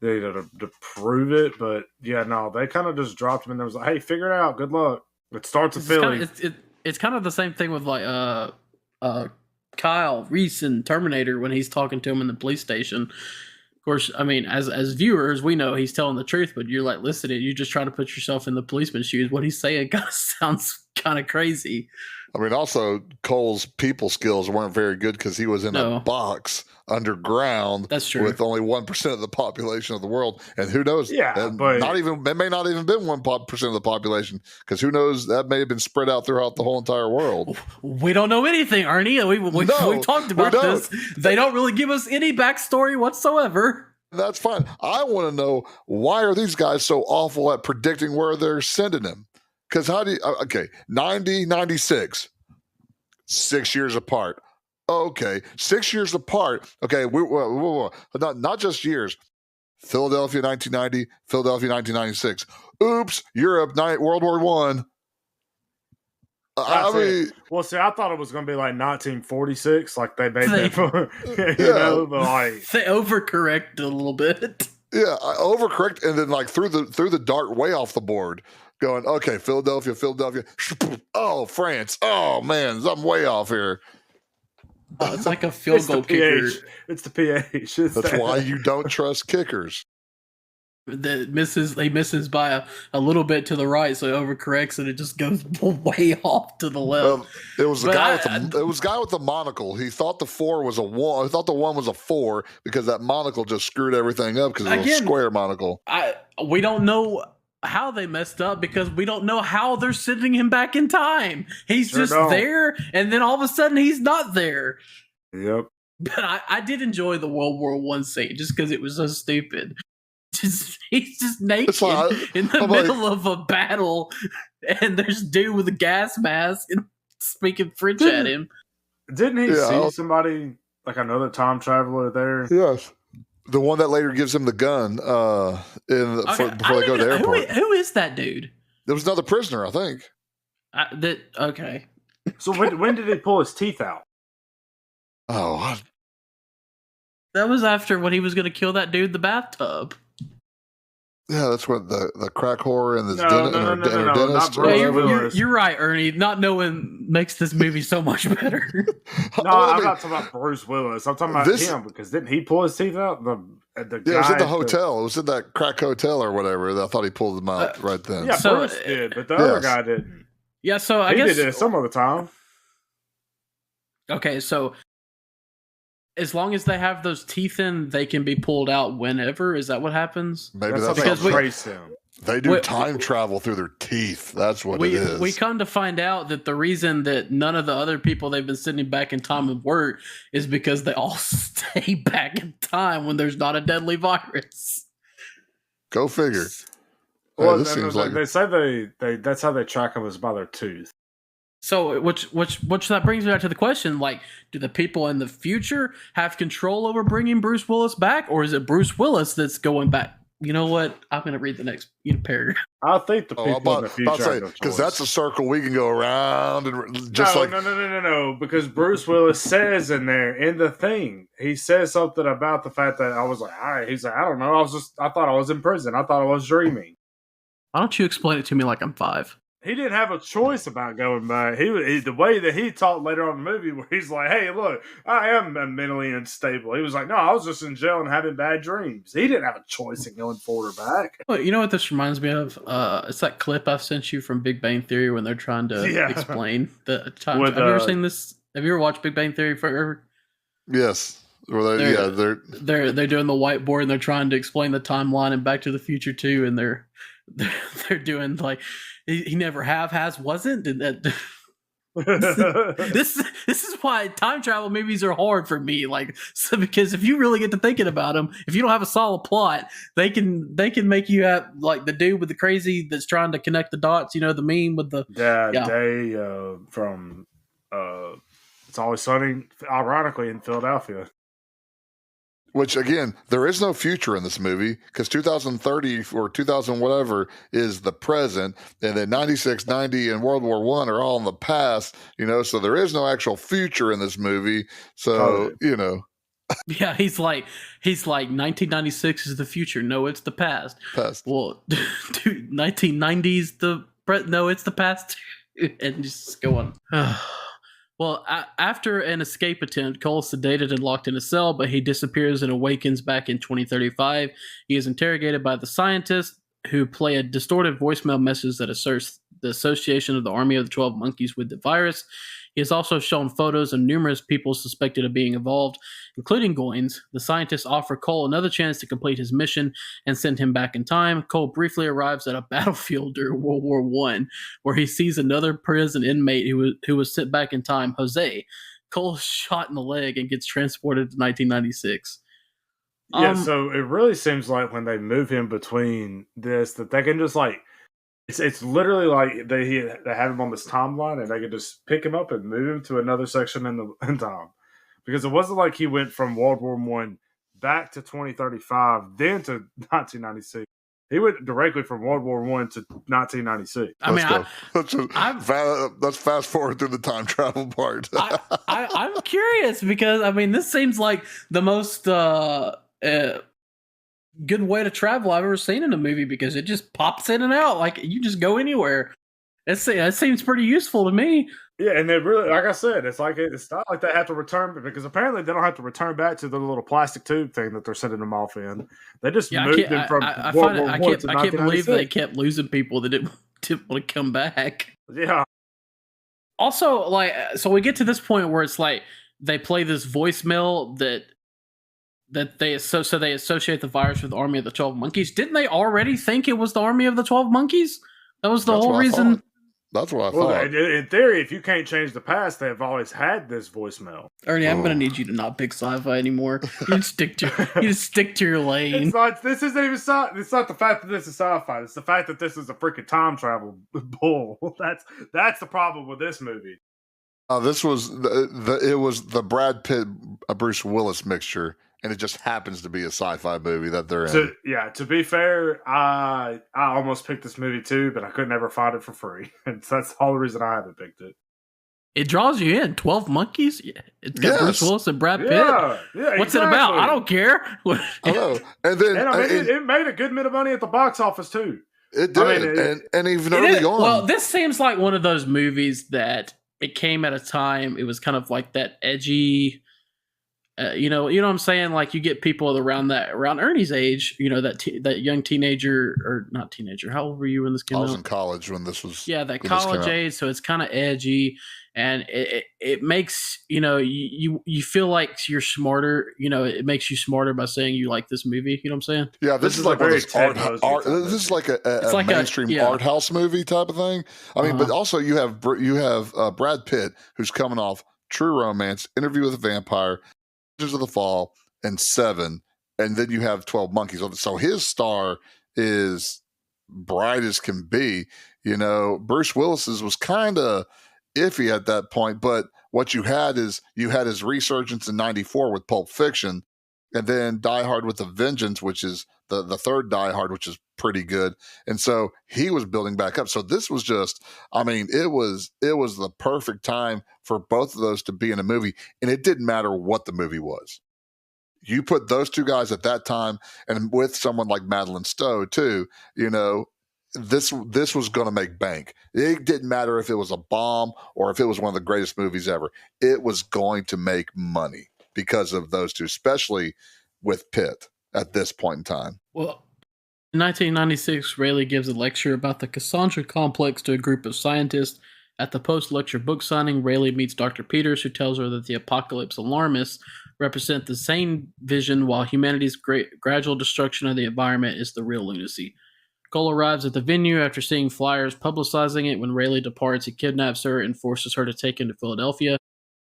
to prove it. But yeah, no, they kind of just dropped him and there was like, hey, figure it out. Good luck. It starts with Philly. It's kind of the same thing with like Kyle Reese in Terminator when he's talking to him in the police station. Of course, I mean, as viewers, we know he's telling the truth, but you're like listening. You just try to put yourself in the policeman's shoes. What he's saying kind of sounds kind of crazy. I mean, also Cole's people skills weren't very good because he was in No. a box underground. That's true. With only 1% of the population of the world, and who knows? Yeah, but it may not even been 1% of the population because who knows? That may have been spread out throughout the whole entire world. We don't know anything, Arnie. We've talked about this. They don't really give us any backstory whatsoever. That's fine. I want to know, why are these guys so awful at predicting where they're sending him? Because how do you, okay, 90, 96, 6 years apart. Okay, 6 years apart. Okay, we're not just years. Philadelphia 1990, Philadelphia 1996. Oops, Europe, World War One. I mean, well, see, I thought it was going to be like 1946, like they made that. But like they overcorrect a little bit. Yeah, I overcorrect, and then like threw the dart way off the board, going, okay, Philadelphia. Oh, France. Oh man, I'm way off here. Oh, it's like a field goal kicker. It's the pH. That's why you don't trust kickers. He misses by a little bit to the right, so he overcorrects and it just goes way off to the left. It was the guy with the monocle. He thought the 4 was a 1. I thought the 1 was a 4 because that monocle just screwed everything up because it was a square monocle. We don't know how they messed up because we don't know how they're sending him back in time. He's there, and then all of a sudden he's not there. Yep. But I did enjoy the World War I scene just because it was so stupid. He's just naked in the middle of a battle, and there's a dude with a gas mask and speaking French at him. Didn't he see somebody, like another time traveler there? Yes. The one that later gives him the gun before they go to the airport. Who is that dude? There was another prisoner, I think. Okay. So when did he pull his teeth out? Oh, that was after when he was going to kill that dude in the bathtub. Yeah, that's what the crack whore and this dentist. You're right, Ernie. Not knowing makes this movie so much better. No, I'm not talking about Bruce Willis. I'm talking about him because didn't he pull his teeth out? The guy it was at the hotel. It was in that crack hotel or whatever. I thought he pulled them out right then. Yeah, Bruce did, but the other guy didn't. Yeah, so I guess he did it some other time. Okay, so as long as they have those teeth in, they can be pulled out whenever. Is that what happens? Maybe that's how they trace him. They do time travel through their teeth. That's what it is. We come to find out that the reason that none of the other people they've been sending back in time would work is because they all stay back in time when there's not a deadly virus. Go figure. Well, they say they that's how they track them is by their tooth. So, which that brings me back to the question: like, do the people in the future have control over bringing Bruce Willis back, or is it Bruce Willis that's going back? You know what? I'm going to read the next paragraph. I think the people in the future because that's a circle we can go around and no. Because Bruce Willis says in there in the thing, he says something about the fact that I was like, all right. He's like, I don't know. I thought I was in prison. I thought I was dreaming. Why don't you explain it to me like I'm 5? He didn't have a choice about going back. He the way that he talked later on in the movie, where he's like, "Hey, look, I am mentally unstable." He was like, "No, I was just in jail and having bad dreams." He didn't have a choice in going forward or back. Well, you know what this reminds me of? It's that clip I sent you from Big Bang Theory when they're trying to explain the time. Have you ever seen this? Have you ever watched Big Bang Theory forever? Yes. Well, they're doing the whiteboard and they're trying to explain the timeline and Back to the Future too, and they're doing like he never has wasn't and that. this is why time travel movies are hard for me, like, so because if you really get to thinking about them, if you don't have a solid plot, they can make you have like the dude with the crazy that's trying to connect the dots, you know, the meme with the day from It's Always Sunny, ironically, in Philadelphia. Which, again, there is no future in this movie because 2030 or 2000 whatever is the present, and then 96, 90, and World War I are all in the past, you know, so there is no actual future in this movie. So, you know. Yeah, he's like 1996 is the future. No, it's the past. Well, dude, 1990s no, it's the past. And just go on. Well, after an escape attempt, Cole is sedated and locked in a cell, but he disappears and awakens back in 2035. He is interrogated by the scientists who play a distorted voicemail message that asserts the association of the Army of the 12 Monkeys with the virus. He has also shown photos of numerous people suspected of being involved, including Goins. The scientists offer Cole another chance to complete his mission and send him back in time. Cole briefly arrives at a battlefield during World War I, where he sees another prison inmate who was sent back in time, Jose. Cole is shot in the leg and gets transported to 1996. Yeah, so it really seems like when they move him between this, that they can just like, it's literally like they have him on this timeline and they can just pick him up and move him to another section in time. Because it wasn't like he went from World War I back to 2035, then to 1996. He went directly from World War I to 1996. Let's fast forward through the time travel part. I'm curious because, I mean, this seems like the most good way to travel I've ever seen in a movie because it just pops in and out. Like, you just go anywhere. It seems pretty useful to me. Yeah, and they really, like I said, it's not like they have to return, because apparently they don't have to return back to the little plastic tube thing that they're sending them off in. They just moved them from World War I to I can't believe they kept losing people that didn't want to come back. Yeah. Also, like, so we get to this point where it's like they play this voicemail that they associate the virus with the Army of the 12 Monkeys. Didn't they already think it was the Army of the 12 Monkeys? That was the whole reason. That's what I thought. In theory, if you can't change the past, they've always had this voicemail. Ernie, I'm going to need you to not pick sci-fi anymore. You just stick to your lane. This isn't even sci. It's not the fact that this is sci-fi. It's the fact that this is a freaking time travel bull. That's the problem with this movie. This was it was the Brad Pitt Bruce Willis mixture, and it just happens to be a sci-fi movie that they're in. To be fair, I almost picked this movie too, but I could never find it for free. And that's the whole reason I haven't picked it. It draws you in. 12 Monkeys? It's got Bruce Willis and Brad Pitt? Yeah, What's it about? I don't care. I know. And then it made a good bit of money at the box office too. It did. And even early on. Well, this seems like one of those movies that it came at a time, it was kind of like that edgy, you know what I'm saying? Like, you get people around Ernie's age, you know, that young teenager, or not teenager. How old were you when this came out? I was in college when this was. Yeah, that college age. So it's kind of edgy, and it makes you feel like you're smarter. It makes you smarter by saying you like this movie. You know what I'm saying? Yeah, this is like one of very those Ted art. Mosby type This is movie. like It's a like mainstream art house movie type of thing. I mean, but also you have Brad Pitt, who's coming off True Romance, Interview with a Vampire, Legends of the Fall, and Seven, and then you have 12 Monkeys. So his star is bright as can be. Bruce Willis's was kind of iffy at that point, but what you had is his resurgence in '94 with Pulp Fiction, and then Die Hard with a Vengeance, which is the third Die Hard, which is pretty good. And so he was building back up. So this was just, I mean, it was the perfect time for both of those to be in a movie, and it didn't matter what the movie was. You put those two guys at that time, and with someone like Madeline Stowe too, this was going to make bank. It didn't matter if it was a bomb or if it was one of the greatest movies ever. It was going to make money because of those two, especially with Pitt at this point in time. Well, in 1996, Rayleigh gives a lecture about the Cassandra complex to a group of scientists. At the post-lecture book signing, Rayleigh meets Dr. Peters, who tells her that the apocalypse alarmists represent the sane vision, while humanity's gradual destruction of the environment is the real lunacy. Cole arrives at the venue after seeing flyers publicizing it. When Rayleigh departs, he kidnaps her and forces her to take him to Philadelphia.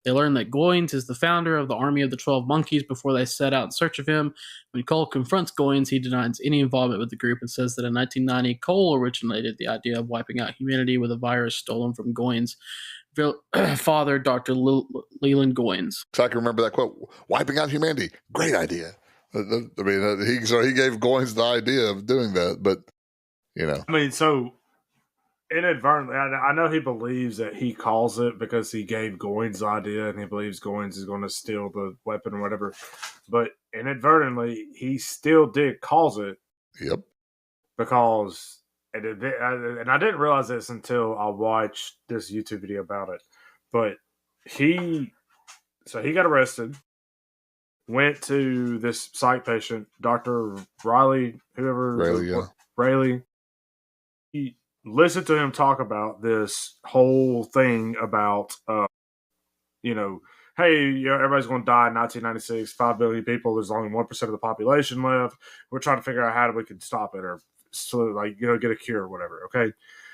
They learn that Goins is the founder of the Army of the 12 Monkeys before they set out in search of him. When Cole confronts Goins, he denies any involvement with the group and says that in 1990, Cole originated the idea of wiping out humanity with a virus stolen from Goins' father, Dr. Leland Goins. So I can remember that quote, wiping out humanity. Great idea. I mean, he gave Goins the idea of doing that, but, I mean, so inadvertently, I know he believes that he calls it because he gave Goins the idea and he believes Goins is going to steal the weapon or whatever. But inadvertently, he still did cause it. Yep. Because, and I didn't realize this until I watched this YouTube video about it. But he got arrested, went to this psych patient, Dr. Riley, Rayleigh. He listened to him talk about this whole thing about, hey, everybody's going to die in 1996, 5 billion people, there's only 1% of the population left. We're trying to figure out how we can stop it or get a cure or whatever, okay?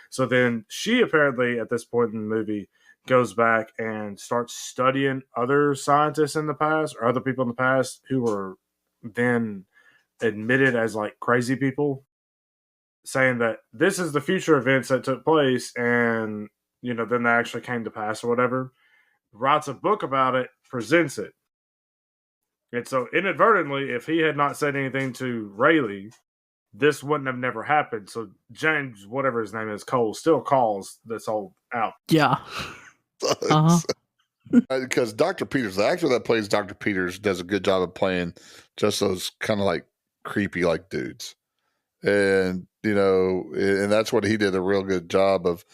So then she apparently, at this point in the movie, goes back and starts studying other scientists in the past or other people in the past who were then admitted as like crazy people, saying that this is the future events that took place and, then they actually came to pass or whatever. Writes a book about it, presents it. And so inadvertently, if he had not said anything to Rayleigh, this wouldn't have never happened. So James, whatever his name is, Cole, still calls this all out. Yeah. Because Dr. Peters, the actor that plays Dr. Peters, does a good job of playing just those kind of like creepy like dudes. And, and that's what he did a real good job of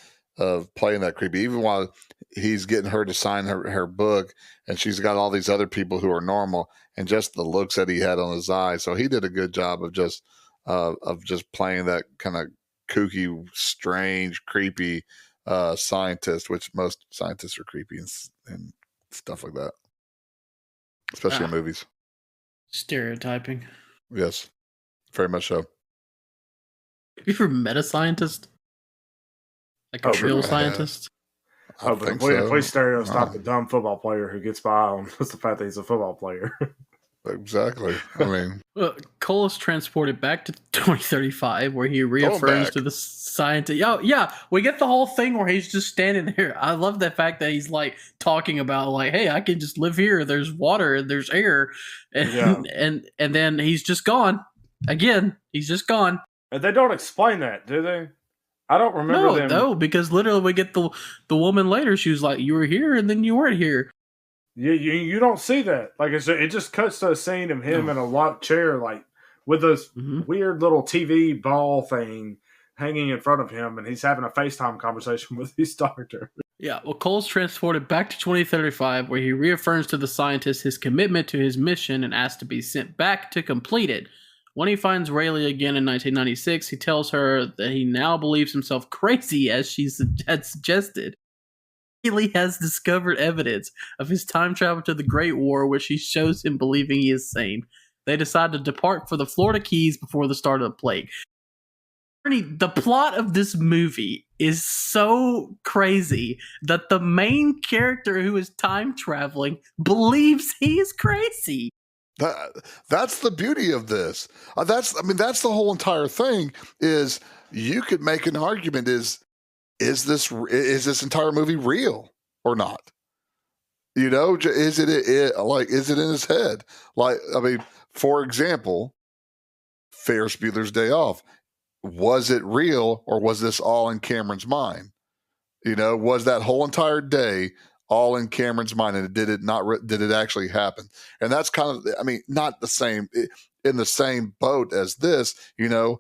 playing that creepy, even while he's getting her to sign her book and she's got all these other people who are normal and just the looks that he had on his eyes. So he did a good job of just playing that kind of kooky, strange, creepy scientist, which most scientists are creepy and stuff like that, especially in movies. Stereotyping. Yes, very much so. Have you ever met a scientist? Like a real scientist? If we stereotype the dumb football player who gets by on just the fact that he's a football player. Exactly. I mean, Cole is transported back to 2035, where he reaffirms to the scientist. Yeah, we get the whole thing where he's just standing there. I love the fact that he's like talking about like, hey, I can just live here. There's water and there's air, and then he's just gone. Again, he's just gone. And they don't explain that, do they? I don't remember them. No, because literally we get the woman later. She was like, you were here and then you weren't here. You don't see that. Like it just cuts to a scene of him in a locked chair, like with this weird little TV ball thing hanging in front of him, and he's having a FaceTime conversation with his doctor. Yeah, well, Cole's transported back to 2035, where he reaffirms to the scientist his commitment to his mission and asks to be sent back to complete it. When he finds Rayleigh again in 1996, he tells her that he now believes himself crazy, as she had suggested. Haley has discovered evidence of his time travel to the Great War, which he shows him believing he is sane. They decide to depart for the Florida Keys before the start of the plague. Ernie, the plot of this movie is so crazy that the main character who is time traveling believes he is crazy. That's the beauty of this. That's the whole entire thing. Is you could make an argument: is this entire movie real or not? You know, is it in his head? Like, I mean, for example, Ferris Bueller's Day Off. Was it real or was this all in Cameron's mind? You know, was that whole entire day all in Cameron's mind, and did it actually happen? And that's kind of, I mean, not the same in the same boat as this. You know,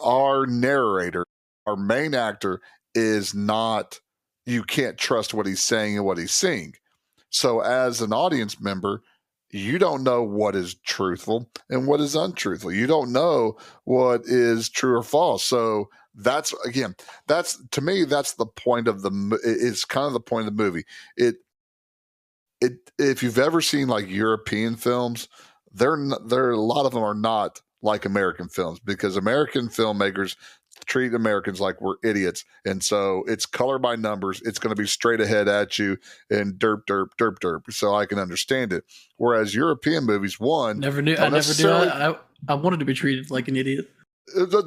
our narrator, our main actor, is not. You can't trust what he's saying and what he's seeing. So, as an audience member, you don't know what is truthful and what is untruthful. You don't know what is true or false. So that's to me, that's the point of it's kind of the point of the movie. If you've ever seen like European films, a lot of them are not like American films, because American filmmakers treat Americans like we're idiots. And so it's color by numbers. It's going to be straight ahead at you and derp, derp, derp, derp. So I can understand it. Whereas European movies, I never knew. I wanted to be treated like an idiot.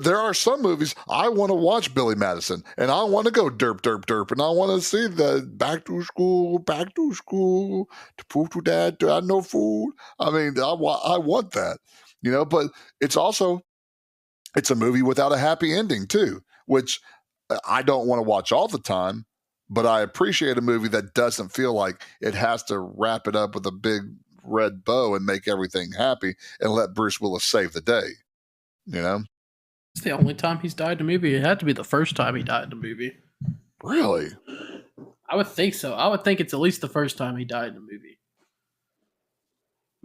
There are some movies I want to watch Billy Madison, and I want to go derp, derp, derp, and I want to see the back to school, to prove to dad I know food. I mean, I want that, you know, but it's a movie without a happy ending too, which I don't want to watch all the time, but I appreciate a movie that doesn't feel like it has to wrap it up with a big red bow and make everything happy and let Bruce Willis save the day, you know? It's the only time he's died in a movie. It had to be the first time he died in a movie. Really? I would think so. I would think it's at least the first time he died in a movie.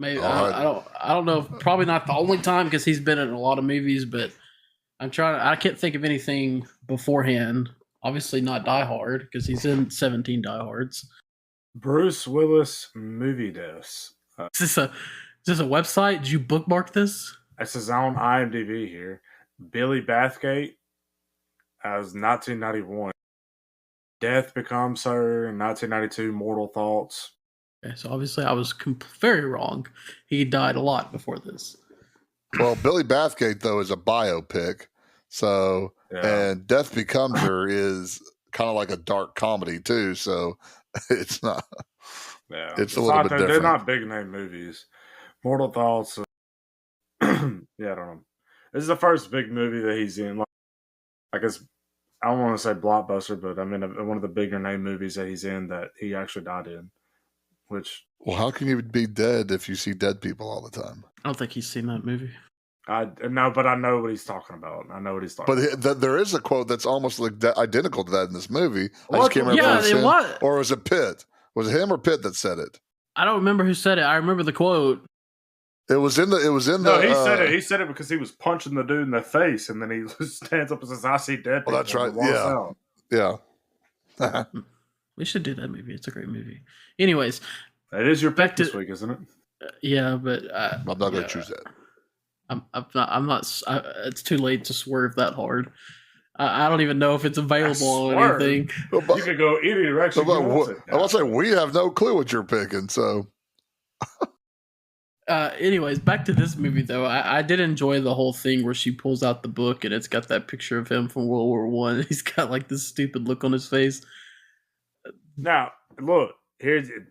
Maybe I don't know. Probably not the only time, because he's been in a lot of movies. But I can't think of anything beforehand. Obviously not Die Hard, because he's in 17 Die Hards. Bruce Willis movie deaths. Is this a website? Did you bookmark this? This is on IMDb here. Billy Bathgate as 1991. Death Becomes Her in 1992. Mortal Thoughts. Okay, so obviously I was very wrong. He died a lot before this. Well, Billy Bathgate, though, is a biopic. So, yeah. And Death Becomes Her is kind of like a dark comedy, too. So it's not. Yeah, it's a little bit different. They're not big name movies. Mortal Thoughts. Yeah, I don't know. This is the first big movie that he's in. I guess I don't want to say blockbuster, but I mean one of the bigger name movies that he's in that he actually died in. Well, how can you be dead if you see dead people all the time? I don't think he's seen that movie. No, but I know what he's talking about. But there is a quote that's almost like identical to that in this movie. I just can't remember it was. Or was it Pitt? Was it him or Pitt that said it? I don't remember who said it. I remember the quote. It was in the. No, he said it. He said it because he was punching the dude in the face, and then he stands up and says, "I see dead people." Well, that's right. Yeah. We should do that movie. It's a great movie. Anyways, that is your pick this week, isn't it? Yeah, but I'm not going to choose that. I'm not. It's too late to swerve that hard. I don't even know if it's available or anything. You could go any direction. I want to say we have no clue what you're picking. So. Anyways, back to this movie though. I did enjoy the whole thing where she pulls out the book and it's got that picture of him from World War One. He's got like this stupid look on his face. Now, look, here's it.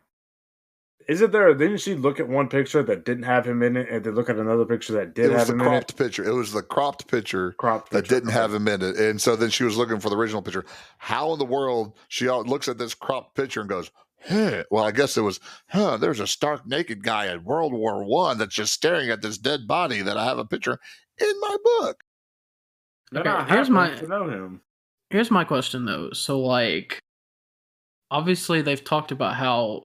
Is it there? Didn't she look at one picture that didn't have him in it, and then look at another picture that did have him in it? It was the cropped picture. It was the cropped picture that didn't have him in it, and so then she was looking for the original picture. How in the world she looks at this cropped picture and goes, "Huh." Well, I guess it was, there's a stark naked guy in World War One that's just staring at this dead body that I have a picture in my book. Okay, here's my question though. So like, obviously they've talked about how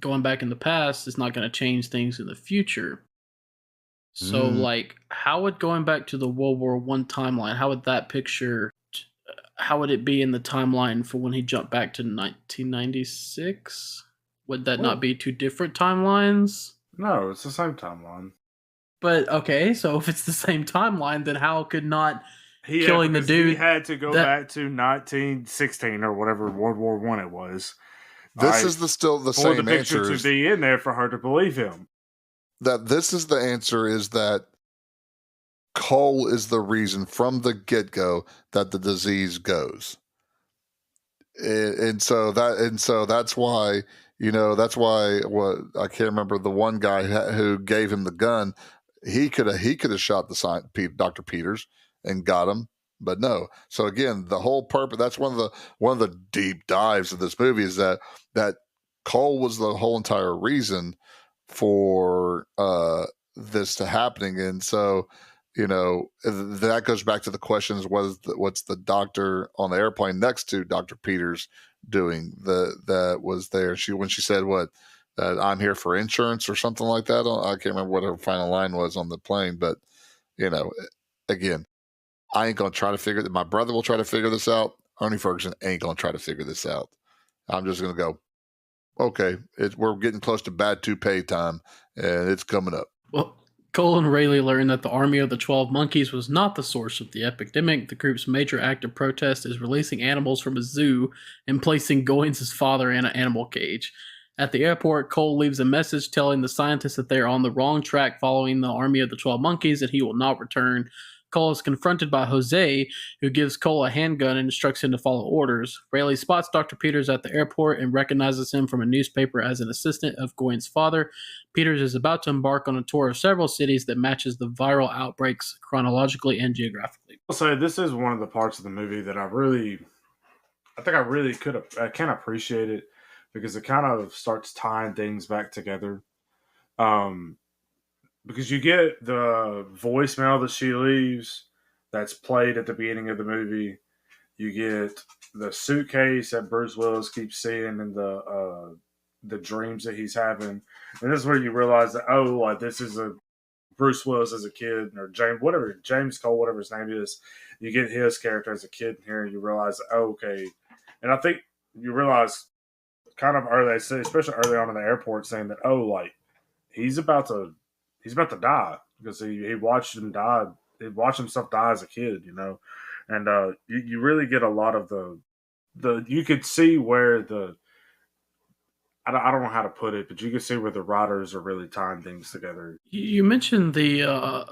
going back in the past is not going to change things in the future. So like, how would going back to the World War One timeline, how would that picture how would it be in the timeline for when he jumped back to 1996? Would that not be two different timelines? No, it's the same timeline. But okay, so if it's the same timeline, then how could not killing the dude? He had to go back to 1916 or whatever World War I it was. This is still the same for the picture answer to be in there for her to believe him. That this is the answer is that Cole is the reason from the get-go that the disease goes. And so that's why, what I can't remember, the one guy who gave him the gun, he could have shot Dr. Peters and got him, but no. So again, the whole purpose, that's one of the deep dives of this movie, is that Cole was the whole entire reason for this to happening. And so, that goes back to the questions: what's the doctor on the airplane next to Dr. Peters doing? That was there. When she said what, I'm here for insurance or something like that. I can't remember what her final line was on the plane, but again, I ain't gonna try to figure it. My brother will try to figure this out. Ernie Ferguson ain't gonna try to figure this out. I'm just gonna go, okay, we're getting close to bad toupee time, and it's coming up. Well, Cole and Rayleigh learned that the Army of the 12 Monkeys was not the source of the epidemic. The group's major act of protest is releasing animals from a zoo and placing Goins' father in an animal cage. At the airport, Cole leaves a message telling the scientists that they are on the wrong track following the Army of the 12 Monkeys and he will not return. Cole is confronted by Jose, who gives Cole a handgun and instructs him to follow orders. Rayleigh spots Dr. Peters at the airport and recognizes him from a newspaper as an assistant of Goins' father. Peters is about to embark on a tour of several cities that matches the viral outbreaks chronologically and geographically. I'll say this is one of the parts of the movie that I can appreciate it, because it kind of starts tying things back together. Because you get the voicemail that she leaves that's played at the beginning of the movie. You get the suitcase that Bruce Willis keeps seeing in the dreams that he's having. And this is where you realize that, this is a Bruce Willis as a kid, or James Cole, whatever his name is. You get his character as a kid in here, and you realize, okay. And I think you realize kind of early, especially early on in the airport, saying that, he's about to die, because he watched him die. He watched himself die as a kid, and you really get a lot of the you could see where I don't know how to put it, but you can see where the writers are really tying things together. You mentioned the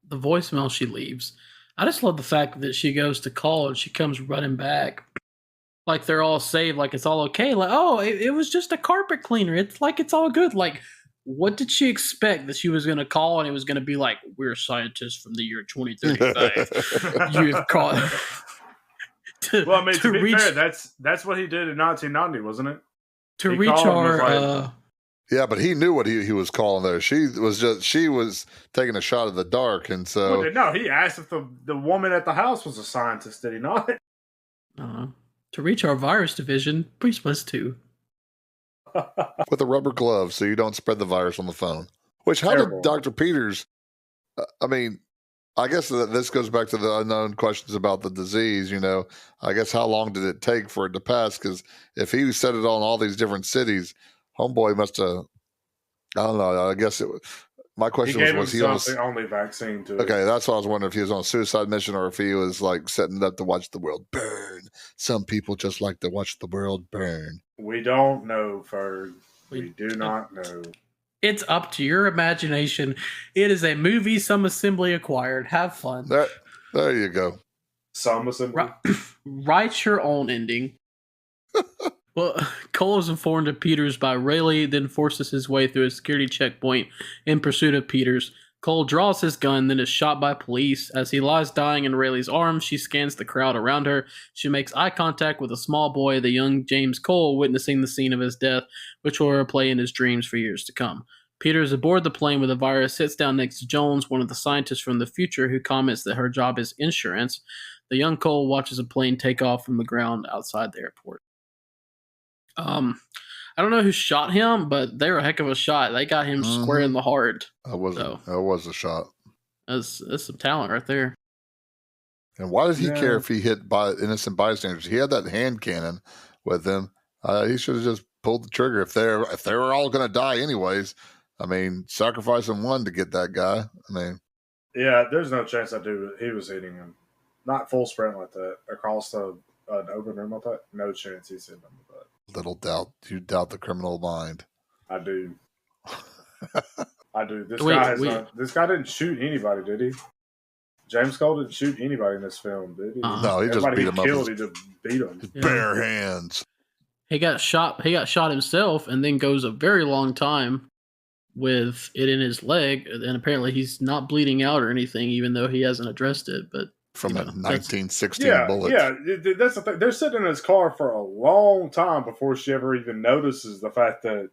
voicemail she leaves. I just love the fact that she goes to call and she comes running back like they're all saved, like it's all okay. Like, it was just a carpet cleaner. It's like it's all good. Like, what did she expect? That she was going to call and it was going to be like, we're scientists from the year 2035. You have called. to be fair, that's what he did in 1990, wasn't it? To reach our... yeah, but he knew what he was calling there. She was taking a shot at the dark, and so... No, he asked if the woman at the house was a scientist, did he not? To reach our virus division, please press 2. With a rubber glove so you don't spread the virus on the phone. Which, how did Dr. Peters... I guess that this goes back to the unknown questions about the disease, I guess how long did it take for it to pass? Because if he said it on all these different cities, homeboy must have... I don't know. I guess my question was he on the only vaccine to it? Okay, that's what I was wondering, if he was on a suicide mission or if he was like setting it up to watch the world burn. Some people just like to watch the world burn. We don't know, Ferg. We do not know. It's up to your imagination. It is a movie some assembly acquired. Have fun. There you go. Some assembly. Write your own ending. Well, Cole is informed of Peters by Rayleigh, then forces his way through a security checkpoint in pursuit of Peters. Cole draws his gun, then is shot by police. As he lies dying in Rayleigh's arms, she scans the crowd around her. She makes eye contact with a small boy, the young James Cole, witnessing the scene of his death, which will replay in his dreams for years to come. Peters, aboard the plane with the virus, sits down next to Jones, one of the scientists from the future, who comments that her job is insurance. The young Cole watches a plane take off from the ground outside the airport. I don't know who shot him, but they were a heck of a shot. They got him square in the heart. That was a shot. That's some talent right there. And why did he care Yeah. if he hit by innocent bystanders? He had that hand cannon with him. He should have just pulled the trigger. If they were all going to die anyways, I mean, sacrificing one to get that guy. I mean, Yeah, there's no chance he was hitting him. Not full sprint like that across an open room like that. No chance he's hitting him with that. little doubt. You doubt the criminal mind. I do. I do. Wait. This guy didn't shoot anybody, did he? James Cole didn't shoot anybody in this film, did he? No, he just beat him up. He just beat him. His bare hands. He got shot himself, and then goes a very long time with it in his leg, and apparently he's not bleeding out or anything, even though he hasn't addressed it. But from a 1916 bullet. Yeah, that's the thing. They're sitting in his car for a long time before she ever even notices the fact that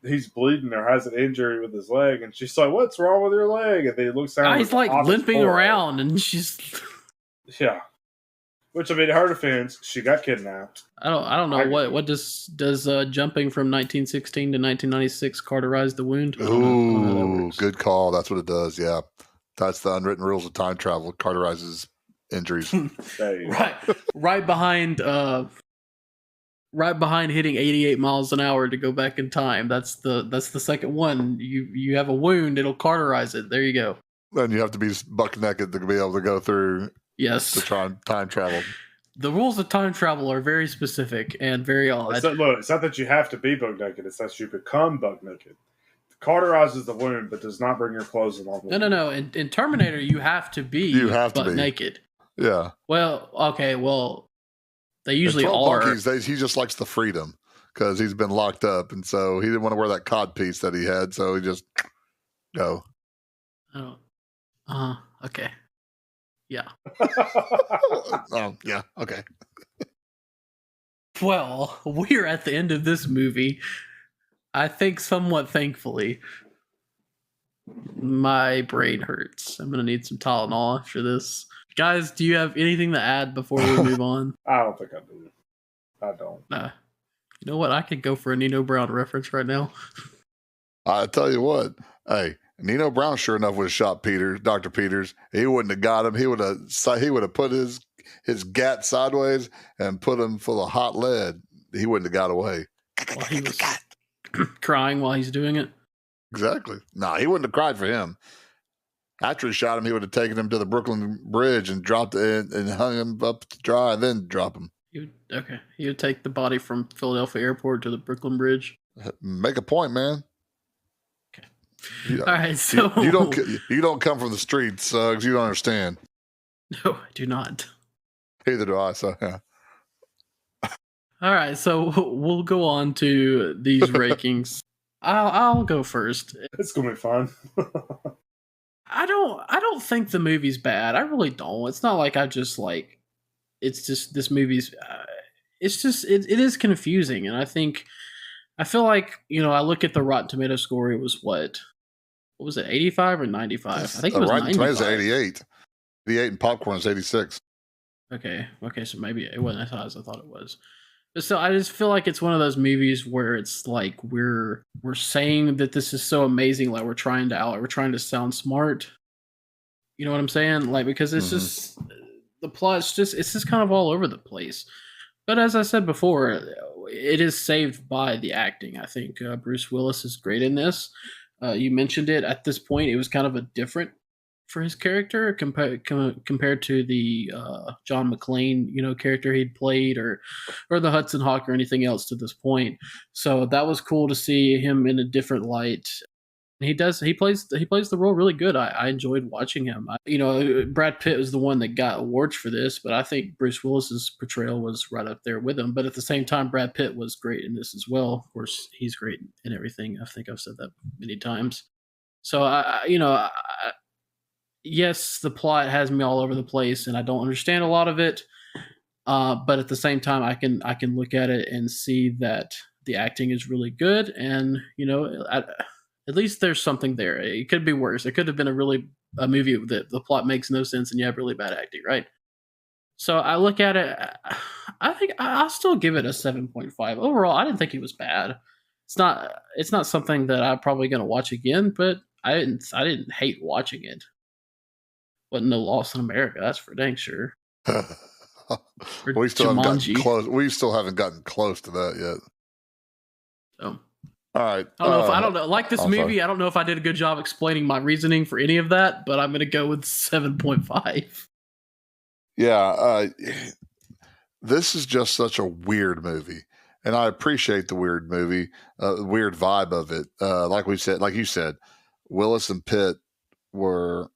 he's bleeding or has an injury with his leg, and she's like, "What's wrong with your leg?" And then he looks down. He's like limping around, and she's yeah. Which, I mean, in her defense, she got kidnapped. I don't know what does jumping from 1916 to 1996 cauterize the wound? Ooh, good call. That's what it does. Yeah, that's the unwritten rules of time travel. Cauterizes injuries. right behind hitting 88 miles an hour to go back in time. That's the second one. You have a wound, it'll cauterize it. There you go. Then you have to be buck naked to be able to go through. Yes. To try time travel. The rules of time travel are very specific and very odd. It's not that you have to be buck naked. It's that you become buck naked. Cauterizes the wound, but does not bring your clothes along with it. No. In Terminator, you have to be buck naked. Yeah. Well, okay. Well, they usually are. Monkeys, he just likes the freedom because he's been locked up, and so he didn't want to wear that cod piece that he had, so he just go. Oh. Okay. Yeah. Yeah. Okay. Well, we're at the end of this movie. I think somewhat thankfully. My brain hurts. I'm going to need some Tylenol after this. Guys, do you have anything to add before we move on? I don't think I do. I don't. You know what? I could go for a Nino Brown reference right now. I tell you what. Hey. Nino Brown, sure enough, would have shot Dr. Peters. He wouldn't have got him. He would have put his gat sideways and put him full of hot lead. He wouldn't have got away. Well, he was crying while he's doing it. Exactly. No, he wouldn't have cried for him. After he shot him, he would have taken him to the Brooklyn Bridge and dropped it and hung him up to dry, and then drop him. He would take the body from Philadelphia Airport to the Brooklyn Bridge. Make a point, man. All right, so you don't come from the streets, Suggs. You don't understand. No, I do not. Neither do I. So yeah. All right, so we'll go on to these rankings. I'll go first. It's gonna be fun. I don't think the movie's bad. I really don't. It's not like I just like. It's just this movie's. It's just it is confusing, and I feel like, I look at the Rotten Tomato score. It was what was it, 85 or 95? I think it was Rotten 95. Tomatoes 88. 88 and popcorn is 86. Okay, so maybe it wasn't as high as I thought it was. But so I just feel like it's one of those movies where it's like we're saying that this is so amazing, like we're trying to sound smart. You know what I'm saying? Like, because it's just the plot. It's just kind of all over the place. But as I said before, it is saved by the acting. I think Bruce Willis is great in this. You mentioned it. At this point, it was kind of a different for his character compared to the John McClane, character he'd played, or the Hudson Hawk or anything else to this point. So that was cool to see him in a different light. He plays the role really good. I enjoyed watching him. Brad Pitt was the one that got awards for this, but I think Bruce Willis's portrayal was right up there with him. But at the same time, Brad Pitt was great in this as well. Of course, he's great in everything. I think I've said that many times. So yes, the plot has me all over the place, and I don't understand a lot of it. But at the same time, I can look at it and see that the acting is really good, and at least there's something there. It could be worse. It could have been a movie that the plot makes no sense and you have really bad acting, right? So I look at it. I think I'll still give it a 7.5. Overall, I didn't think it was bad. It's not something that I'm probably going to watch again, but I didn't hate watching it. Wasn't no Lost in America, that's for dang sure. Or we still haven't gotten Jumanji. close. We still haven't gotten close to that yet. So All right. I don't know if I don't know. Like this I'm movie, sorry. I don't know if I did a good job explaining my reasoning for any of that, but I'm gonna go with 7.5. Yeah, this is just such a weird movie, and I appreciate the weird movie, weird vibe of it. Like you said, Willis and Pitt were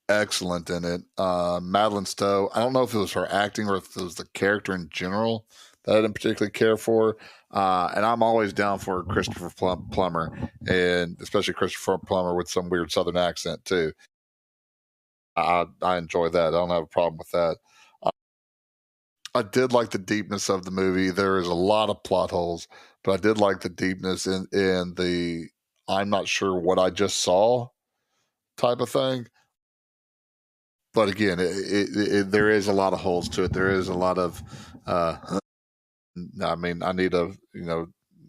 excellent in it. Madeline Stowe, I don't know if it was her acting or if it was the character in general that I didn't particularly care for. And I'm always down for Christopher Plummer, and especially Christopher Plummer with some weird Southern accent too. I enjoy that. I don't have a problem with that. I did like the deepness of the movie. There is a lot of plot holes, but I did like the deepness in the I'm not sure what I just saw type of thing. But again, there is a lot of holes to it. There is a lot of, I mean, I need to,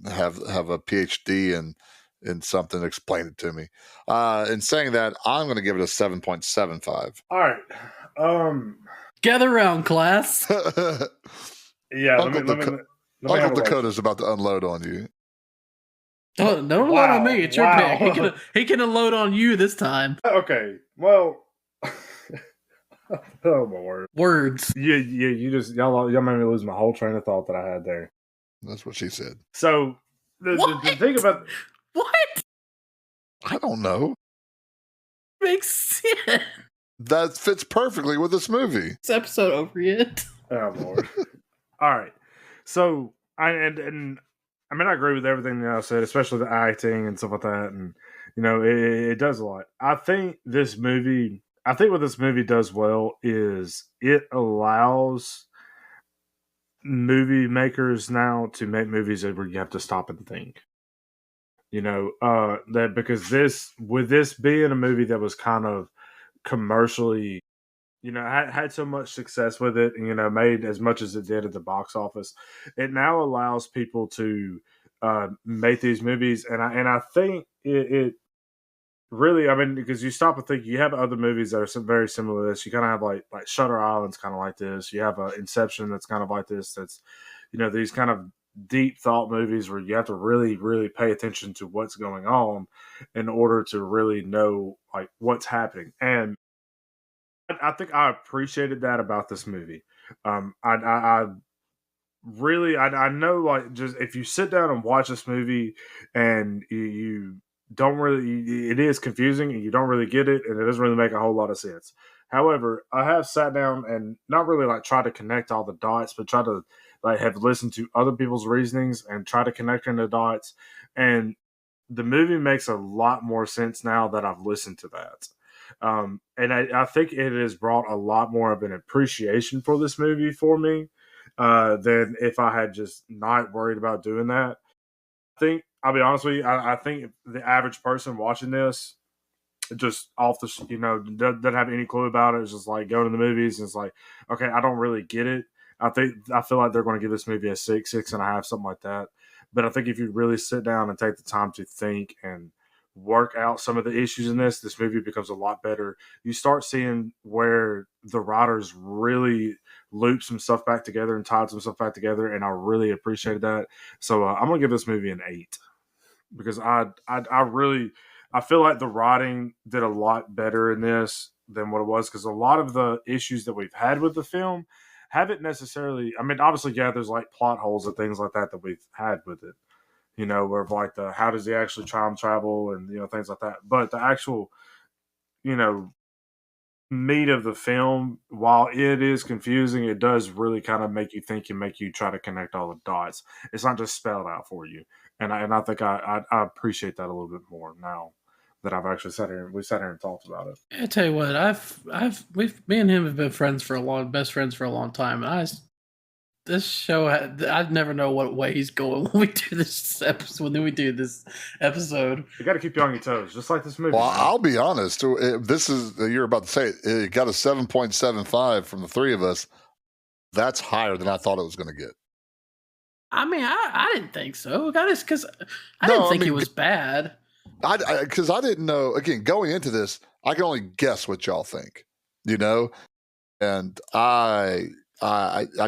have a PhD in something to explain it to me. In saying that, I'm going to give it a 7.75. All right. Gather around, class. Yeah, Uncle Dakota's about to unload on you. Don't unload on me. It's your pick. He can unload on you this time. Okay. Well. Oh my word. Words. Yeah. You just y'all made me lose my whole train of thought that I had there. That's what she said. So the thing about what? I don't know. Makes sense. That fits perfectly with this movie. This episode over yet? Oh Lord. All right. So I mean I agree with everything that I said, especially the acting and stuff like that, and it does a lot. I think what this movie does well is it allows movie makers now to make movies where you have to stop and think. That because this being a movie that was kind of commercially, had so much success with it, and made as much as it did at the box office, it now allows people to make these movies, and I think it really, I mean, because you stop and think, you have other movies that are very similar to this. You kind of have like Shutter Island's kind of like this. You have Inception that's kind of like this. That's these kind of deep thought movies where you have to really, really pay attention to what's going on in order to really know like what's happening. And I think I appreciated that about this movie. I really, I know, like, just if you sit down and watch this movie and you don't really, it is confusing and you don't really get it, and it doesn't really make a whole lot of sense. However, I have sat down and not really like try to connect all the dots, but try to like have listened to other people's reasonings and try to connect in the dots. And the movie makes a lot more sense now that I've listened to that. And I think it has brought a lot more of an appreciation for this movie for me than if I had just not worried about doing that. I think, I'll be honest with you, I think the average person watching this just off the, doesn't have any clue about it. It's just like going to the movies and it's like, okay, I don't really get it. I feel like they're going to give this movie a 6.5, something like that. But I think if you really sit down and take the time to think and work out some of the issues in this movie becomes a lot better. You start seeing where the writers really looped some stuff back together and tied some stuff back together, and I really appreciated that. So I'm going to give this movie an 8 because I feel like the writing did a lot better in this than what it was, because a lot of the issues that we've had with the film haven't necessarily, I mean, obviously, yeah, there's like plot holes and things like that we've had with it. Where like how does he actually time travel and, things like that. But the actual, meat of the film, while it is confusing, it does really kind of make you think and make you try to connect all the dots. It's not just spelled out for you. And I think I appreciate that a little bit more now that I've actually sat here and talked about it. I tell you what, me and him have been best friends for a long time. And this show, I'd never know what way he's going when we do this episode. You got to keep you on your toes, just like this movie. Well, I'll be honest. This is, you're about to say it got a 7.75 from the three of us. That's higher than I thought it was going to get. I mean, I didn't think so. Because I didn't think it was bad. Because I didn't know. Again, going into this, I can only guess what y'all think. And I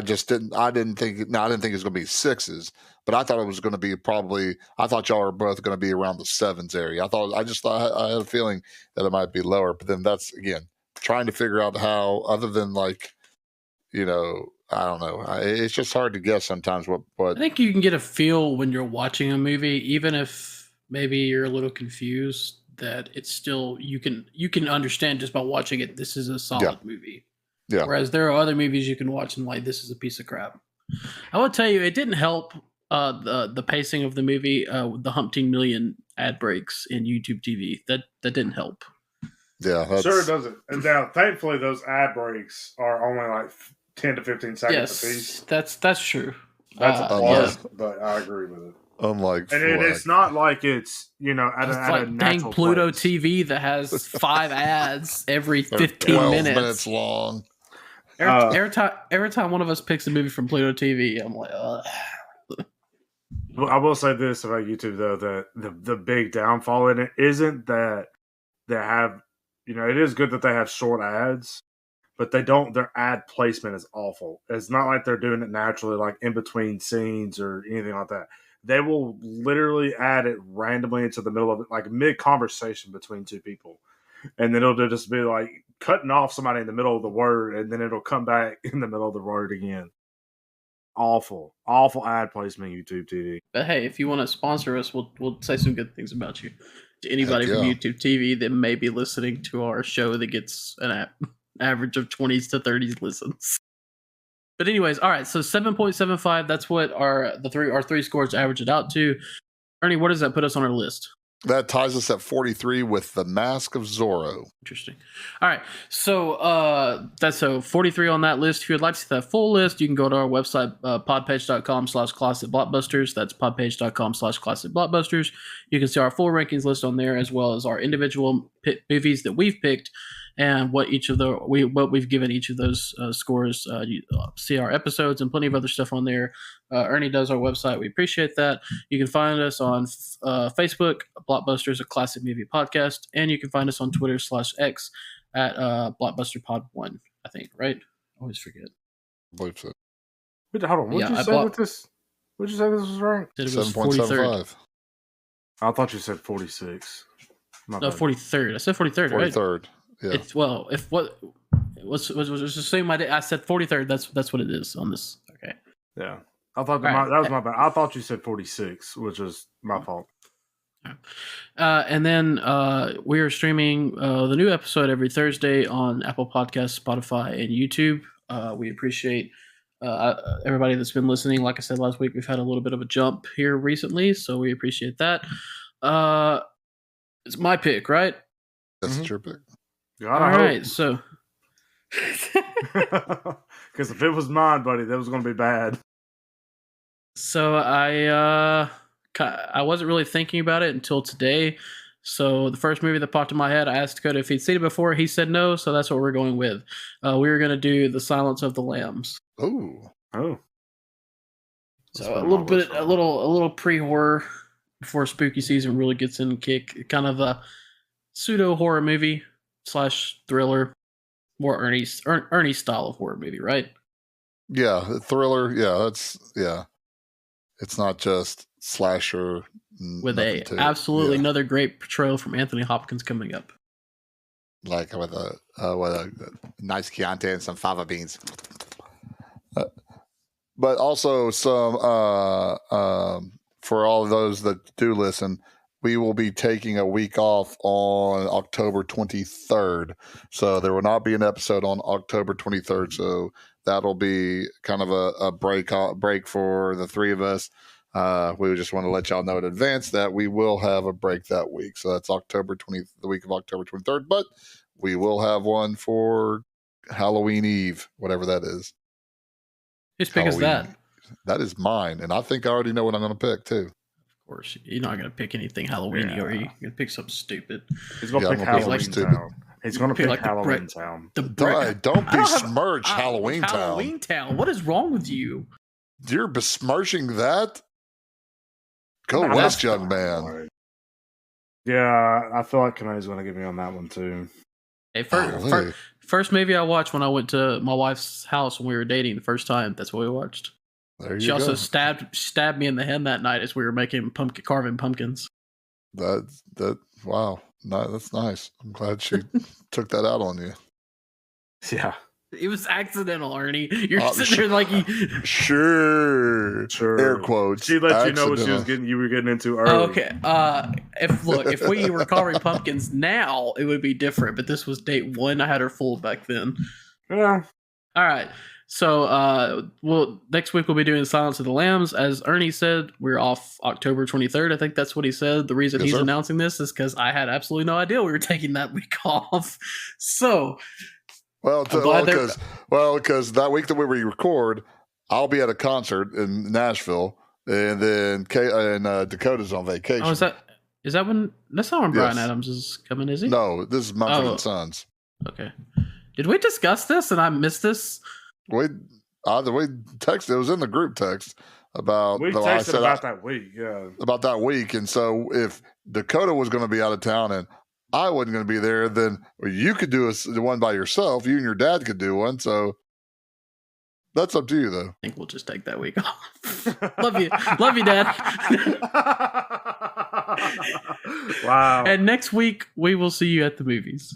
just didn't think it was going to be sixes, but I thought it was going to be I thought y'all were both going to be around the sevens area. I just thought I had a feeling that it might be lower, but then that's again trying to figure out how, other than I don't know. It's just hard to guess sometimes what. I think you can get a feel when you're watching a movie, even if maybe you're a little confused, that it's still you can understand just by watching it. This is a solid movie. Yeah. Whereas there are other movies you can watch and like, this is a piece of crap. I will tell you, it didn't help the pacing of the movie. The Humpteen Million ad breaks in YouTube TV that didn't help. Yeah, sure it doesn't. And now, thankfully, those ad breaks are only like 10 to 15 seconds apiece. That's true. That's a plus, but I agree with it. Unlike, and it's not like it's at a dang Pluto place. TV that has 5 ads every 15 minutes long. Every time one of us picks a movie from Pluto TV, I'm like, ugh. Well, I will say this about YouTube though, that the big downfall in it isn't that they have, it is good that they have short ads, but their ad placement is awful. It's not like they're doing it naturally, like in between scenes or anything like that. They will literally add it randomly into the middle of it, like mid conversation between two people. And then it'll just be like cutting off somebody in the middle of the word, and then it'll come back in the middle of the word again. Awful ad placement, YouTube TV. But hey, if you want to sponsor us, we'll say some good things about you to anybody from YouTube TV that may be listening to our show that gets an average of 20s to 30s listens. But anyways, all right. So 7.75. That's what our three scores average it out to. Ernie, what does that put us on our list? That ties us at 43 with The Mask of Zorro. Interesting. All right. So that's 43 on that list. If you'd like to see that full list, you can go to our website, podpage.com/classicblockbusters. That's podpage.com/classicblockbusters. You can see our full rankings list on there, as well as our individual movies that we've picked and what we've given each of those scores. You see our episodes and plenty of other stuff on there. Ernie does our website. We appreciate that. You can find us on Facebook, Blockbusters, a classic movie podcast, and you can find us on Twitter /X at BlockbusterPod1. I think, right? I always forget. I believe so. Wait, hold on. What did you say with this? What did you say this was ranked? 7.75. I thought you said 46. No, 43rd. I said 43rd. 43rd. Right? Yeah. Let's assume I said 43rd. That's what it is on this. Okay. Yeah. I thought that was my bad. I thought you said 46, which is my fault. And then we are streaming the new episode every Thursday on Apple Podcasts, Spotify, and YouTube. We appreciate everybody that's been listening. Like I said last week, we've had a little bit of a jump here recently, so we appreciate that. It's my pick, right? That's your pick. All right, so because if it was mine, buddy, that was going to be bad. So I wasn't really thinking about it until today. So the first movie that popped in my head, I asked Dakota if he'd seen it before. He said no, so that's what we're going with. We were going to do The Silence of the Lambs. Oh. So a little pre-horror before spooky season really gets in kick. Kind of a pseudo horror movie / thriller, more Ernie style of horror movie, right? Yeah, thriller. Yeah, it's not just slasher. With another great portrayal from Anthony Hopkins coming up. Like with a nice Chianti and some fava beans. But also some for all of those that do listen, we will be taking a week off on October 23rd. So there will not be an episode on October 23rd. So that'll be kind of a break for the three of us. We just want to let y'all know in advance that we will have a break that week. So that's the week of October 23rd. But we will have one for Halloween Eve, whatever that is. Whose pick is that? That is mine. And I think I already know what I'm going to pick, too. Of course. You're not going to pick anything Halloween-y, are you? You're going to pick something stupid. He's going to pick Halloween Town. He's going to pick like Halloween Town. Don't besmirch Halloween Town. Halloween Town. What is wrong with you? You're besmirching that? Go west, young man. Yeah, I feel like Kanai's going to get me on that one, too. Hey, Golly. first movie I watched when I went to my wife's house when we were dating the first time. That's what we watched. There She you also go. stabbed me in the head that night as we were making carving pumpkins. Wow. No, that's nice. I'm glad she took that out on you. Yeah. It was accidental, Ernie. You're Oh, sitting there like you. Sure. Air quotes. She let you know what accidental. you were getting into early. Oh, okay. If we were carving pumpkins now, it would be different. But this was date one. I had her fooled back then. Yeah. All right. So, next week we'll be doing Silence of the Lambs. As Ernie said, we're off October 23rd. I think that's what he said. The reason he's announcing this is because I had absolutely no idea we were taking that week off. So, because that week that we record, I'll be at a concert in Nashville, and then Dakota's on vacation. Oh, is that when? That's not when Bryan Adams is coming, is he? No, this is Mumford and Sons. Okay. Did we discuss this and I missed this? We texted. It was in the group text about. We texted about that week. Yeah, about that week. And so if Dakota was going to be out of town and I wasn't going to be there, then you could do the one by yourself. You and your dad could do one. So that's up to you, though. I think we'll just take that week off. Love you, Dad. Wow. And next week we will see you at the movies.